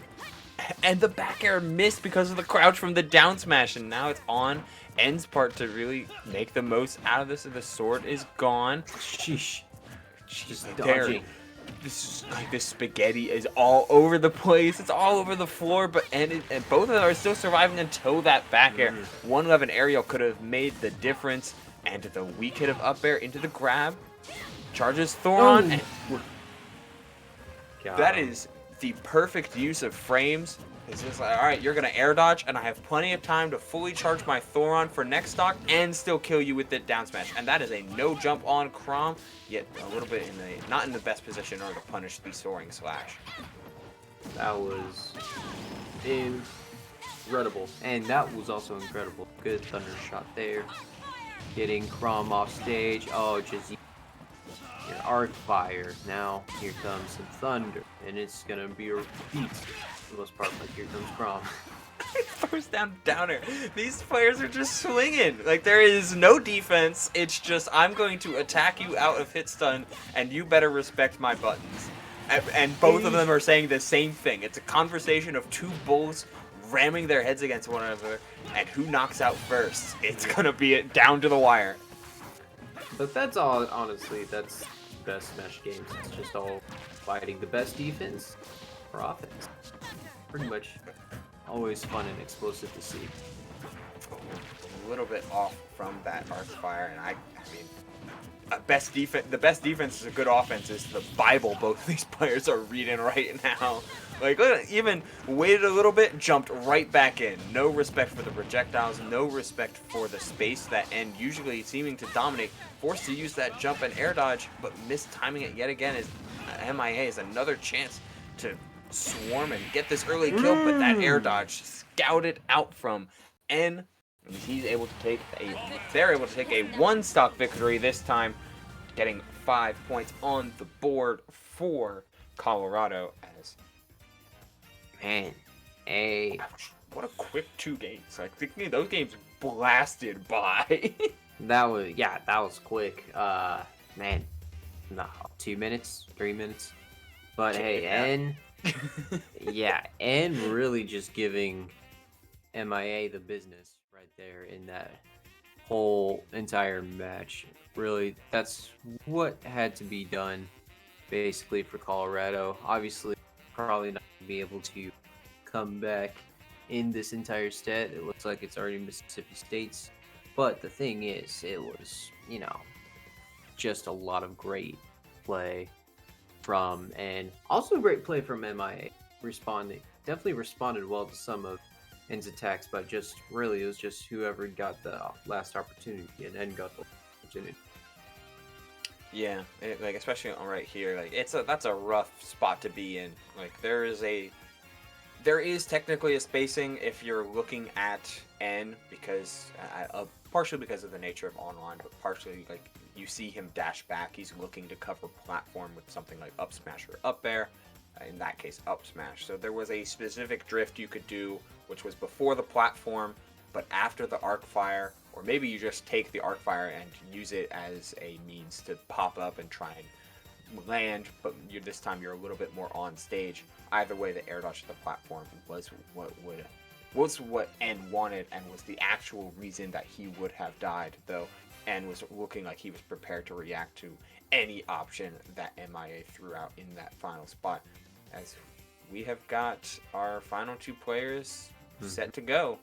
and the back air missed because of the crouch from the down smash, and now it's on N's part to really make the most out of this. The sword is gone. Sheesh. She's dodging. This spaghetti is all over the place. It's all over the floor, but and both of them are still surviving until that back air. 111 aerial could have made the difference, and the weak hit of up air into the grab. Charges Thoron, and that is the perfect use of frames. It's just like, all right, you're going to air dodge, and I have plenty of time to fully charge my Thoron for next stock and still kill you with the down smash. And that is a no jump on Chrom, yet a little bit in the not in the best position in order to punish the soaring slash. That was incredible. And that was also incredible. Good thunder shot there. Getting Chrom off stage. Oh, just your arc fire. Now here comes some thunder. And it's going to be a repeat. For the most part, like here comes Chrom. First down downer. These players are just swinging. Like, there is no defense. It's just, I'm going to attack you out of hit stun, and you better respect my buttons. And both of them are saying the same thing. It's a conversation of two bulls ramming their heads against one another, and who knocks out first. It's going to be it down to the wire. But that's all, honestly, that's best Smash games. It's just all fighting the best defense or offense. Pretty much always fun and explosive to see. A little bit off from that arc fire, and I mean, the best defense is a good offense is the Bible both of these players are reading right now. Like, look, even waited a little bit, jumped right back in. No respect for the projectiles, no respect for the space that end usually seeming to dominate. Forced to use that jump and air dodge, but mistiming it yet again is MIA is another chance to swarm and get this early kill, but that air dodge scouted out from N. And they're able to take a one stock victory this time, getting 5 points on the board for Colorado. As what a quick 2 games! Like, those games blasted by. that was quick. Man, no, 2 minutes, 3 minutes. But hey, N. And really just giving MIA the business right there in that whole entire match. Really, that's what had to be done basically for Colorado. Obviously, probably not going to be able to come back in this entire set. It looks like it's already Mississippi State's. But the thing is, it was, just a lot of great play from, and also great play from MIA, definitely responded well to some of N's attacks, but just really it was just whoever got the last opportunity, and N got the opportunity. Yeah, like especially right here, like that's a rough spot to be in. Like there is technically a spacing if you're looking at N because partially because of the nature of online, but partially like you see him dash back. He's looking to cover platform with something like up smash or up air. In that case, up smash. So there was a specific drift you could do, which was before the platform, but after the arc fire, or maybe you just take the arc fire and use it as a means to pop up and try and land, but this time you're a little bit more on stage. Either way, the air dodge to the platform was what N wanted, and was the actual reason that he would have died, though N was looking like he was prepared to react to any option that MIA threw out in that final spot. As we have got our final 2 players set to go,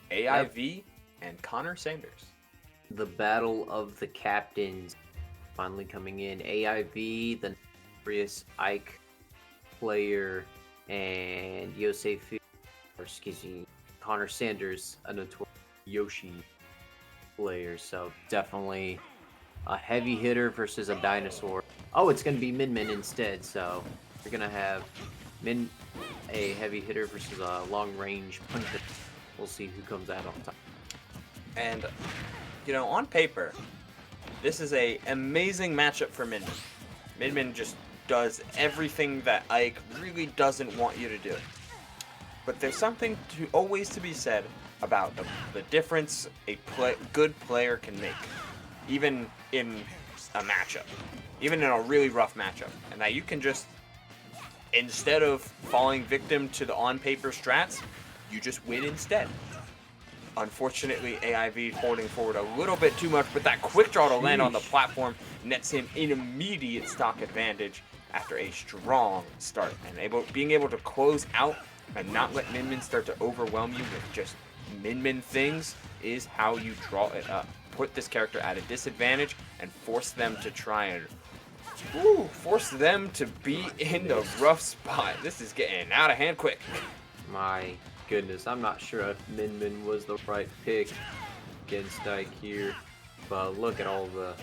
AIV and Connor Sanders. The battle of the captains finally coming in. AIV, the notorious Ike player, and Connor Sanders, a notorious Yoshi player. So definitely a heavy hitter versus a dinosaur. Oh, it's going to be Min Min instead. So we're going to have a heavy hitter versus a long range puncher. We'll see who comes out on top. And, on paper, this is a amazing matchup for Min Min. Min Min just does everything that Ike really doesn't want you to do. But there's something always to be said about the difference a good player can make, even in a matchup, even in a really rough matchup. And that you can just, instead of falling victim to the on-paper strats, you just win instead. Unfortunately, AIV holding forward a little bit too much, but that quick draw to land on the platform nets him an immediate stock advantage after a strong start. And being able to close out and not let Min Min start to overwhelm you with just Min Min things is how you draw it up. Put this character at a disadvantage and force them to try and force them to be in the rough spot. This is getting out of hand quick. My goodness, I'm not sure if Min Min was the right pick against Ike here, but look at all the,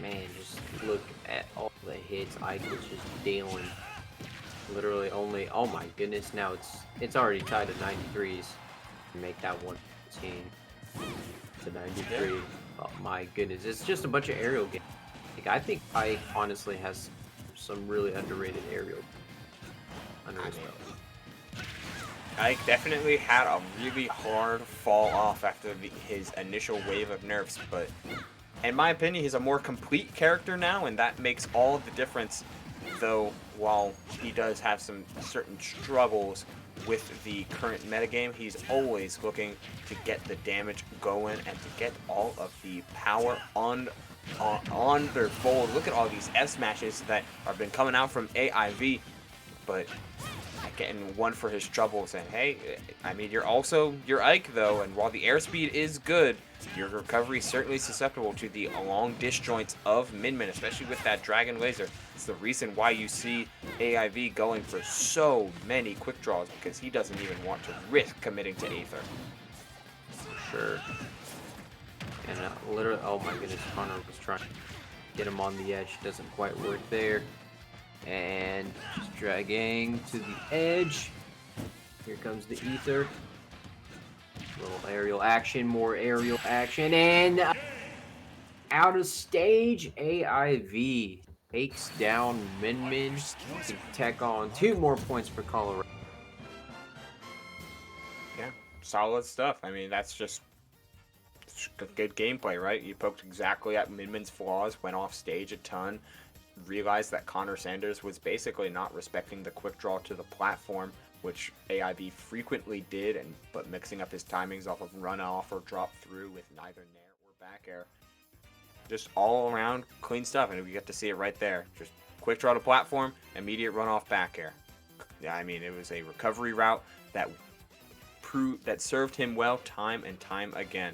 man, just look at all the hits Ike was just dealing. Literally only, oh my goodness, now it's already tied to 93s. Make that 115 to 93. Yeah. Oh my goodness, it's just a bunch of aerial games. Like, I think Ike honestly has some really underrated aerial under his belt. Ike definitely had a really hard fall off after his initial wave of nerfs, but in my opinion, he's a more complete character now, and that makes all of the difference. Though, while he does have some certain struggles with the current metagame, he's always looking to get the damage going and to get all of the power on their board. Look at all these F smashes that have been coming out from AIV, but getting one for his troubles. And hey, I mean, you're Ike though, and while the airspeed is good, your recovery is certainly susceptible to the long disjoints of Min Min, especially with that dragon laser. It's the reason why you see AIV going for so many quick draws, because he doesn't even want to risk committing to Aether. For sure. And literally, oh my goodness, Connor was trying to get him on the edge. Doesn't quite work there. And just dragging to the edge. Here comes the Aether. Little aerial action, more aerial action, and out of stage, AIV takes down Min Min to tack on 2 more points for Colorado. Yeah, solid stuff. I mean, that's just good gameplay, right? You poked exactly at Min Min's flaws, went off stage a ton, realized that Connor Sanders was basically not respecting the quick draw to the platform, which AIB frequently did, but mixing up his timings off of run off or drop through with neither nair or back air. Just all around clean stuff, and we get to see it right there. Just quick draw to platform, immediate run off back air. Yeah, I mean, it was a recovery route that served him well time and time again.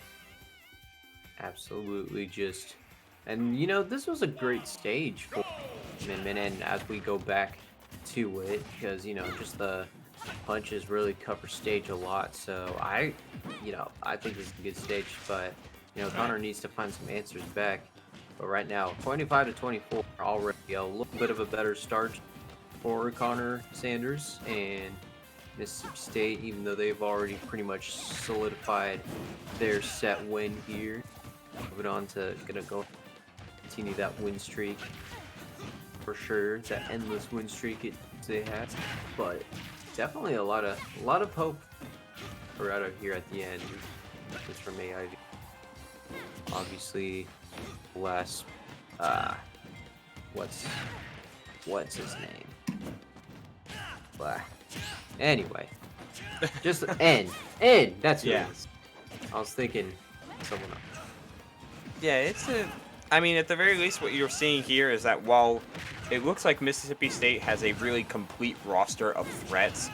Absolutely, and you know, this was a great stage for Min Min, and as we go back to it, because you know, just the punches really cover stage a lot, so I think this is a good stage, but you know, Connor needs to find some answers back. But right now, 25 to 24, already a little bit of a better start for Connor Sanders and Mississippi State, even though they've already pretty much solidified their set win here. Moving on to continue that win streak for sure, that endless win streak they have, but definitely a lot of hope for out of here at the end. Just from AIV. Obviously, last what's his name? Blah. Anyway, just N. That's who it is. I was thinking someone else. Yeah, I mean, at the very least, what you're seeing here is that while it looks like Mississippi State has a really complete roster of threats,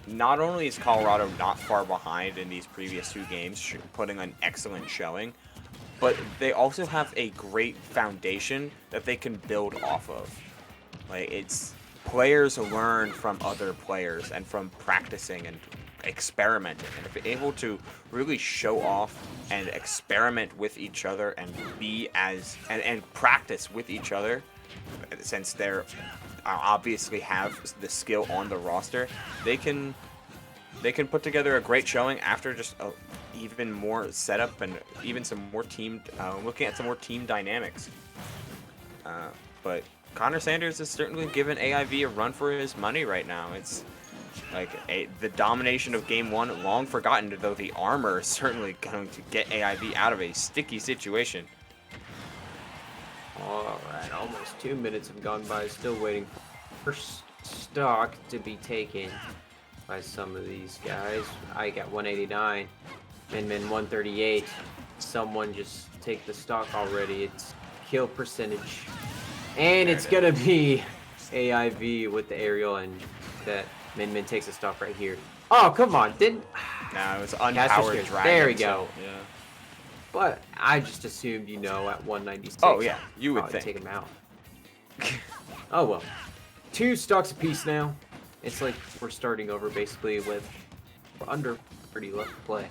not only is Colorado not far behind in these previous 2 games, putting an excellent showing, but they also have a great foundation that they can build off of. Like, it's players learn from other players and from practicing and experimenting, and if you're able to really show off and experiment with each other and and practice with each other, since they're obviously have the skill on the roster, they can put together a great showing after just even more setup and even some more looking at some more team dynamics. But Connor Sanders has certainly given AIV a run for his money right now. It's like the domination of Game 1, long forgotten, though the armor is certainly going to get AIV out of a sticky situation. Alright, almost 2 minutes have gone by, still waiting for stock to be taken by some of these guys. I got 189, Min Min 138. Someone just take the stock already. It's kill percentage. And it's gonna be AIV with the aerial, and that Min Min takes a stock right here. Oh, come on. Didn't. Nah, it was Caster unpowered Spears. dragon. There we so, go. yeah. But I just assumed, at 196. Oh, yeah, you would probably think. take him out. Oh, well. 2 stocks apiece now. It's like we're starting over basically with under 30 left to play.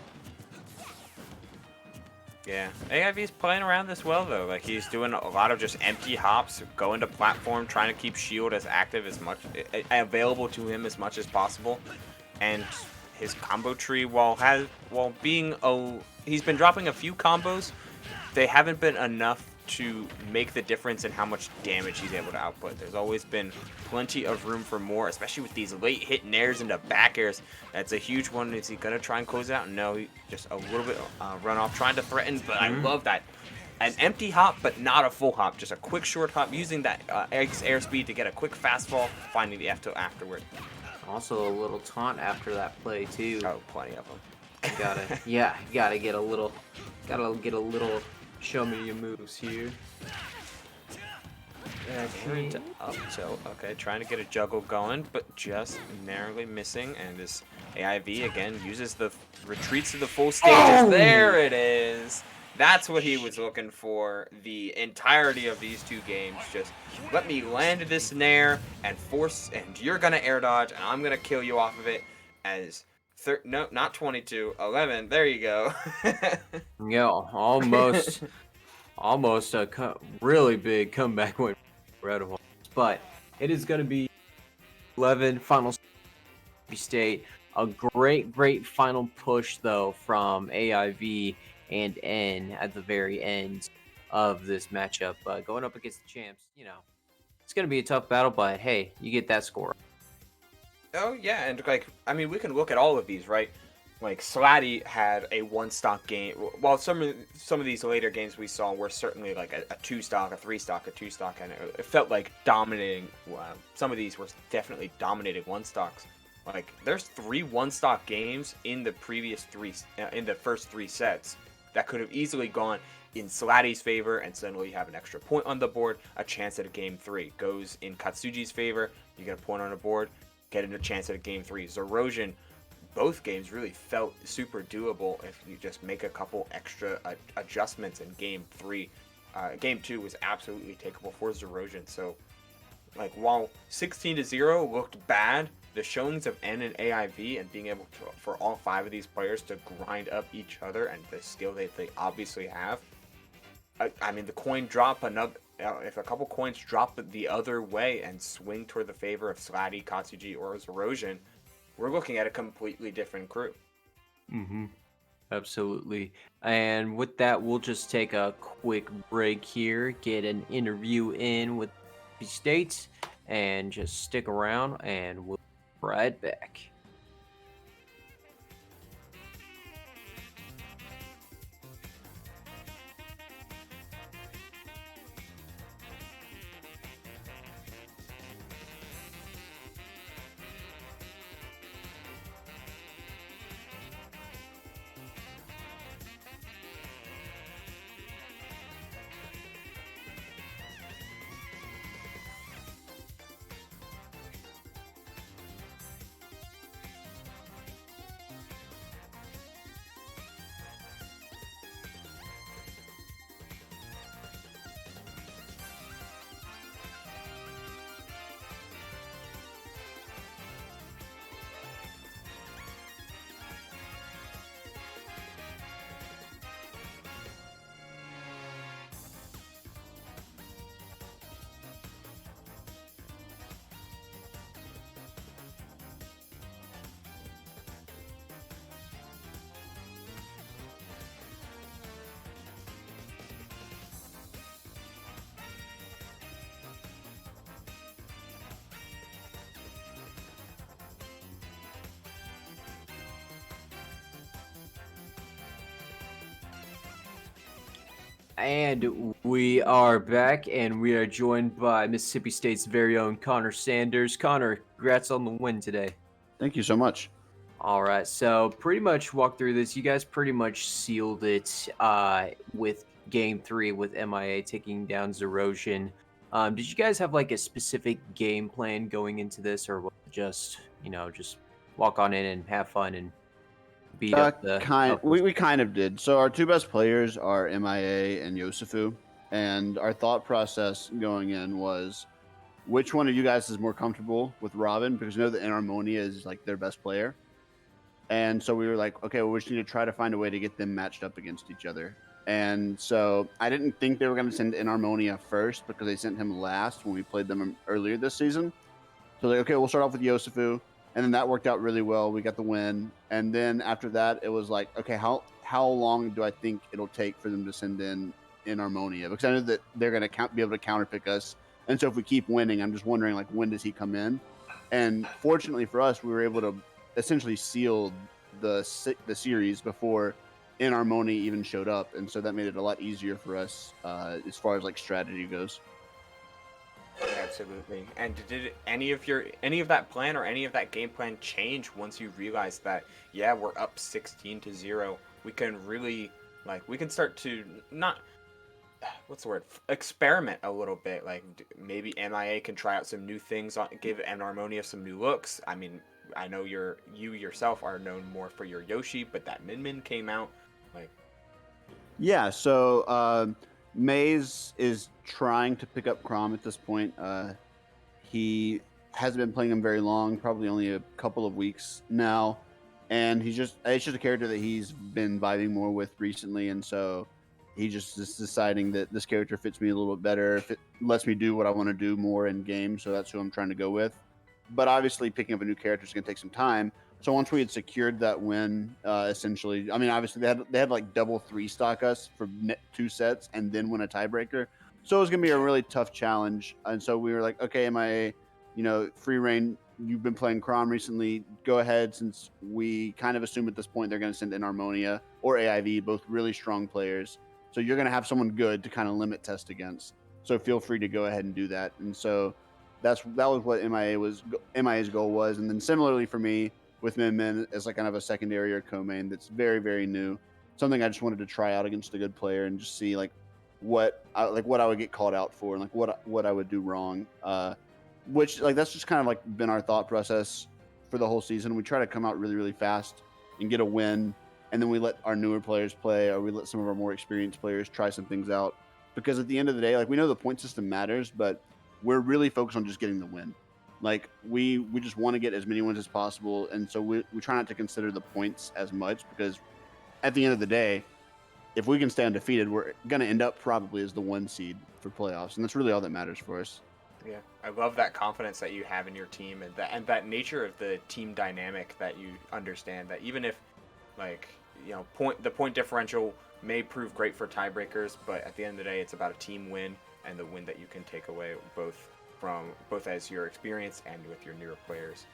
Yeah, AIV's playing around this well though. Like he's doing a lot of just empty hops, going to platform, trying to keep shield as active as much available to him as much as possible, and his combo tree he's been dropping a few combos. They haven't been enough to make the difference in how much damage he's able to output. There's always been plenty of room for more, especially with these late hit nairs into back airs. That's a huge one. Is he gonna try and close it out? No, he just a little bit run off, trying to threaten, but I love that. An empty hop, but not a full hop. Just a quick short hop, using that airspeed to get a quick fastfall, finding the F tilt afterward. Also a little taunt after that play too. Oh, plenty of them. Gotta get a little, show me your moves here. Into up tilt. Okay, trying to get a juggle going, but just narrowly missing. And this AIV again uses the retreats to the full stages. Oh! There it is. That's what he was looking for the entirety of these 2 games. Just let me land this nair and you're gonna air dodge, and I'm gonna kill you off of it. As no, not 22, 11. There you go. Yeah, almost a really big comeback win for Red Horse. But it is going to be 11 final state. A great final push though from AIV and N at the very end of this matchup. Going up against the champs, it's going to be a tough battle, but hey, you get that score. Oh yeah, and we can look at all of these, right? Like Slatty had a 1-stock game, while some of these later games we saw were certainly like a 2-stock, a 3-stock, a 2-stock, and it felt like dominating. Some of these were definitely dominating 1-stocks. Like there's 3 1-stock games in the first 3 sets that could have easily gone in Slatty's favor, and suddenly you have an extra point on the board, a chance at a game 3. Goes in Katsuji's favor, you get a point on the board, getting a chance at a game 3. Zerosian, both games really felt super doable if you just make a couple extra adjustments in game 3. Game 2 was absolutely takeable for Zerosian. So, like, while 16-0 looked bad, the showings of N and AIV and being able to, for all 5 of these players to grind up each other and the skill that they obviously have. I mean, the coin drop if a couple coins drop the other way and swing toward the favor of Slatty, Katsuji, or Zerosian, we're looking at a completely different crew. Absolutely. And with that, we'll just take a quick break here, get an interview in with the states, and just stick around, and we'll be right back. And we are back, and we are joined by Mississippi State's very own Connor Sanders. Connor, congrats on the win today. Thank you so much. All right, so pretty much walk through this. You guys pretty much sealed it with Game 3 with MIA taking down Zerosian. Did you guys have like a specific game plan going into this, or was it just just walk on in and have fun and beat up the toughest? We kind of did. So our two best players are MIA and Yosefu, and our thought process going in was which one of you guys is more comfortable with Robin, because we know that Enharmonia is like their best player. And so we were like, okay, well, we just need to try to find a way to get them matched up against each other. And so I didn't think they were going to send Enharmonia first because they sent him last when we played them earlier this season. So like, okay, we'll start off with Yosefu, and then that worked out really well. We got the win, and then after that, it was like, okay, how long do I think it'll take for them to send in Harmonia? Because I know that they're going to be able to counterpick us, and so if we keep winning, I'm just wondering like when does he come in? And fortunately for us, we were able to essentially seal the series before in Harmonia even showed up, and so that made it a lot easier for us as far as like strategy goes. Absolutely. And did any of that plan or any of that game plan change once you realized that yeah, we're up 16-0? We can really we can start to not what's the word? Experiment a little bit. Like maybe MIA can try out some new things, give Enharmonia some new looks. I mean, I know you yourself are known more for your Yoshi, but that Min came out like Yeah, so Maze is trying to pick up Crom at this point. He hasn't been playing him very long, probably only a couple of weeks now, and it's just a character that he's been vibing more with recently, and so he just is deciding that this character fits me a little bit better. If it lets me do what I want to do more in game, so that's who I'm trying to go with. But obviously, picking up a new character is going to take some time. So once we had secured that win, essentially, I mean, obviously they had like double three stock us for 2 sets and then win a tiebreaker. So it was gonna be a really tough challenge. And so we were like, okay, MIA, free reign. You've been playing Crom recently. Go ahead, since we kind of assume at this point they're going to send in Harmonia or AIV, both really strong players. So you're going to have someone good to kind of limit test against. So feel free to go ahead and do that. And so that was what MIA's goal was. And then similarly for me, with Min as like kind of a secondary or co-main that's very, very new. Something I just wanted to try out against a good player and just see like what I would get called out for and like what I would do wrong. Which like that's just kind of like been our thought process for the whole season. We try to come out really, really fast and get a win, and then we let our newer players play, or we let some of our more experienced players try some things out. Because at the end of the day, like we know the point system matters, but we're really focused on just getting the win. Like we just want to get as many wins as possible, and so we try not to consider the points as much, because at the end of the day, if we can stay undefeated, we're gonna end up probably as the 1 seed for playoffs, and that's really all that matters for us. yeah, I love that confidence that you have in your team, and that nature of the team dynamic that you understand. That even if, the point differential may prove great for tiebreakers, but at the end of the day, it's about a team win and the win that you can take away both as your experience and with your newer players.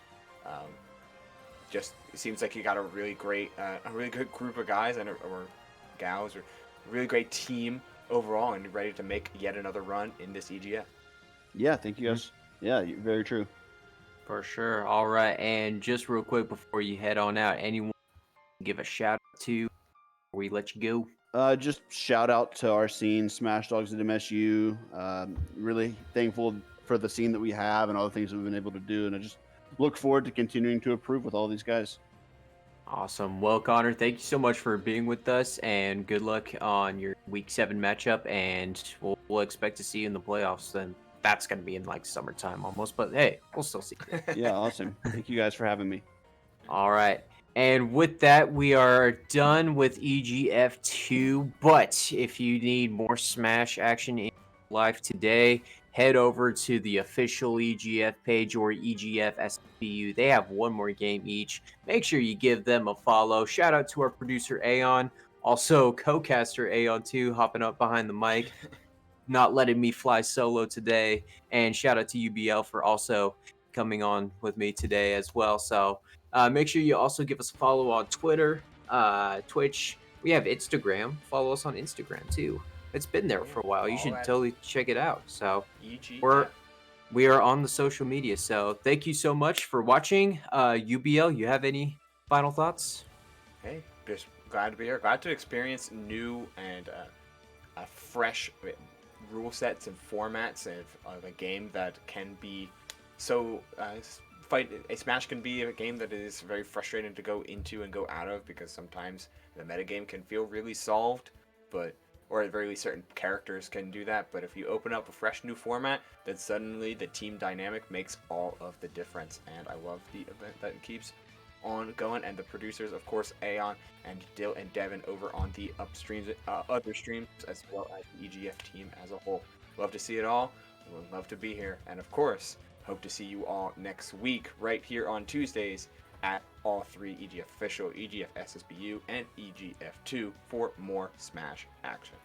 Just it seems like you got a really good group of guys or gals, or a really great team overall, and you're ready to make yet another run in this EGF. Yeah, thank you guys. Yeah, very true. For sure. All right, and just real quick before you head on out, anyone give a shout out to before we let you go? Just shout out to our scene, Smash Dogs at MSU. Really thankful for the scene that we have and all the things that we've been able to do, and I just look forward to continuing to improve with all these guys. Awesome. Well, Connor, thank you so much for being with us, and good luck on your Week 7 matchup. And we'll expect to see you in the playoffs. Then that's going to be in like summertime almost, but hey, we'll still see you. Yeah, awesome. Thank you guys for having me. All right. And with that, we are done with EGF2. But if you need more Smash action in life today, head over to the official EGF page or EGF SSBU. They have one more game each. Make sure you give them a follow. Shout out to our producer, Aeon. Also, co-caster Aeon, too, hopping up behind the mic, not letting me fly solo today. And shout out to UBL for also coming on with me today as well. So make sure you also give us a follow on Twitter, Twitch. We have Instagram. Follow us on Instagram too. It's been there for a while. You should totally check it out. So we are on the social media. So thank you so much for watching. UBL, you have any final thoughts? Hey, just glad to be here. Glad to experience new and fresh rule sets and formats of a game that can be so a Smash can be a game that is very frustrating to go into and go out of, because sometimes the metagame can feel really solved, but or at very least certain characters can do that. But if you open up a fresh new format, then suddenly the team dynamic makes all of the difference. And I love the event that keeps on going, and the producers, of course, Aeon and Dill and Devin over on the upstreams, other streams, as well as the EGF team as a whole. Love to see it all. Would love to be here, and of course, hope to see you all next week right here on Tuesdays at all three EGF official, EGF SSBU, and EGF2 for more Smash action.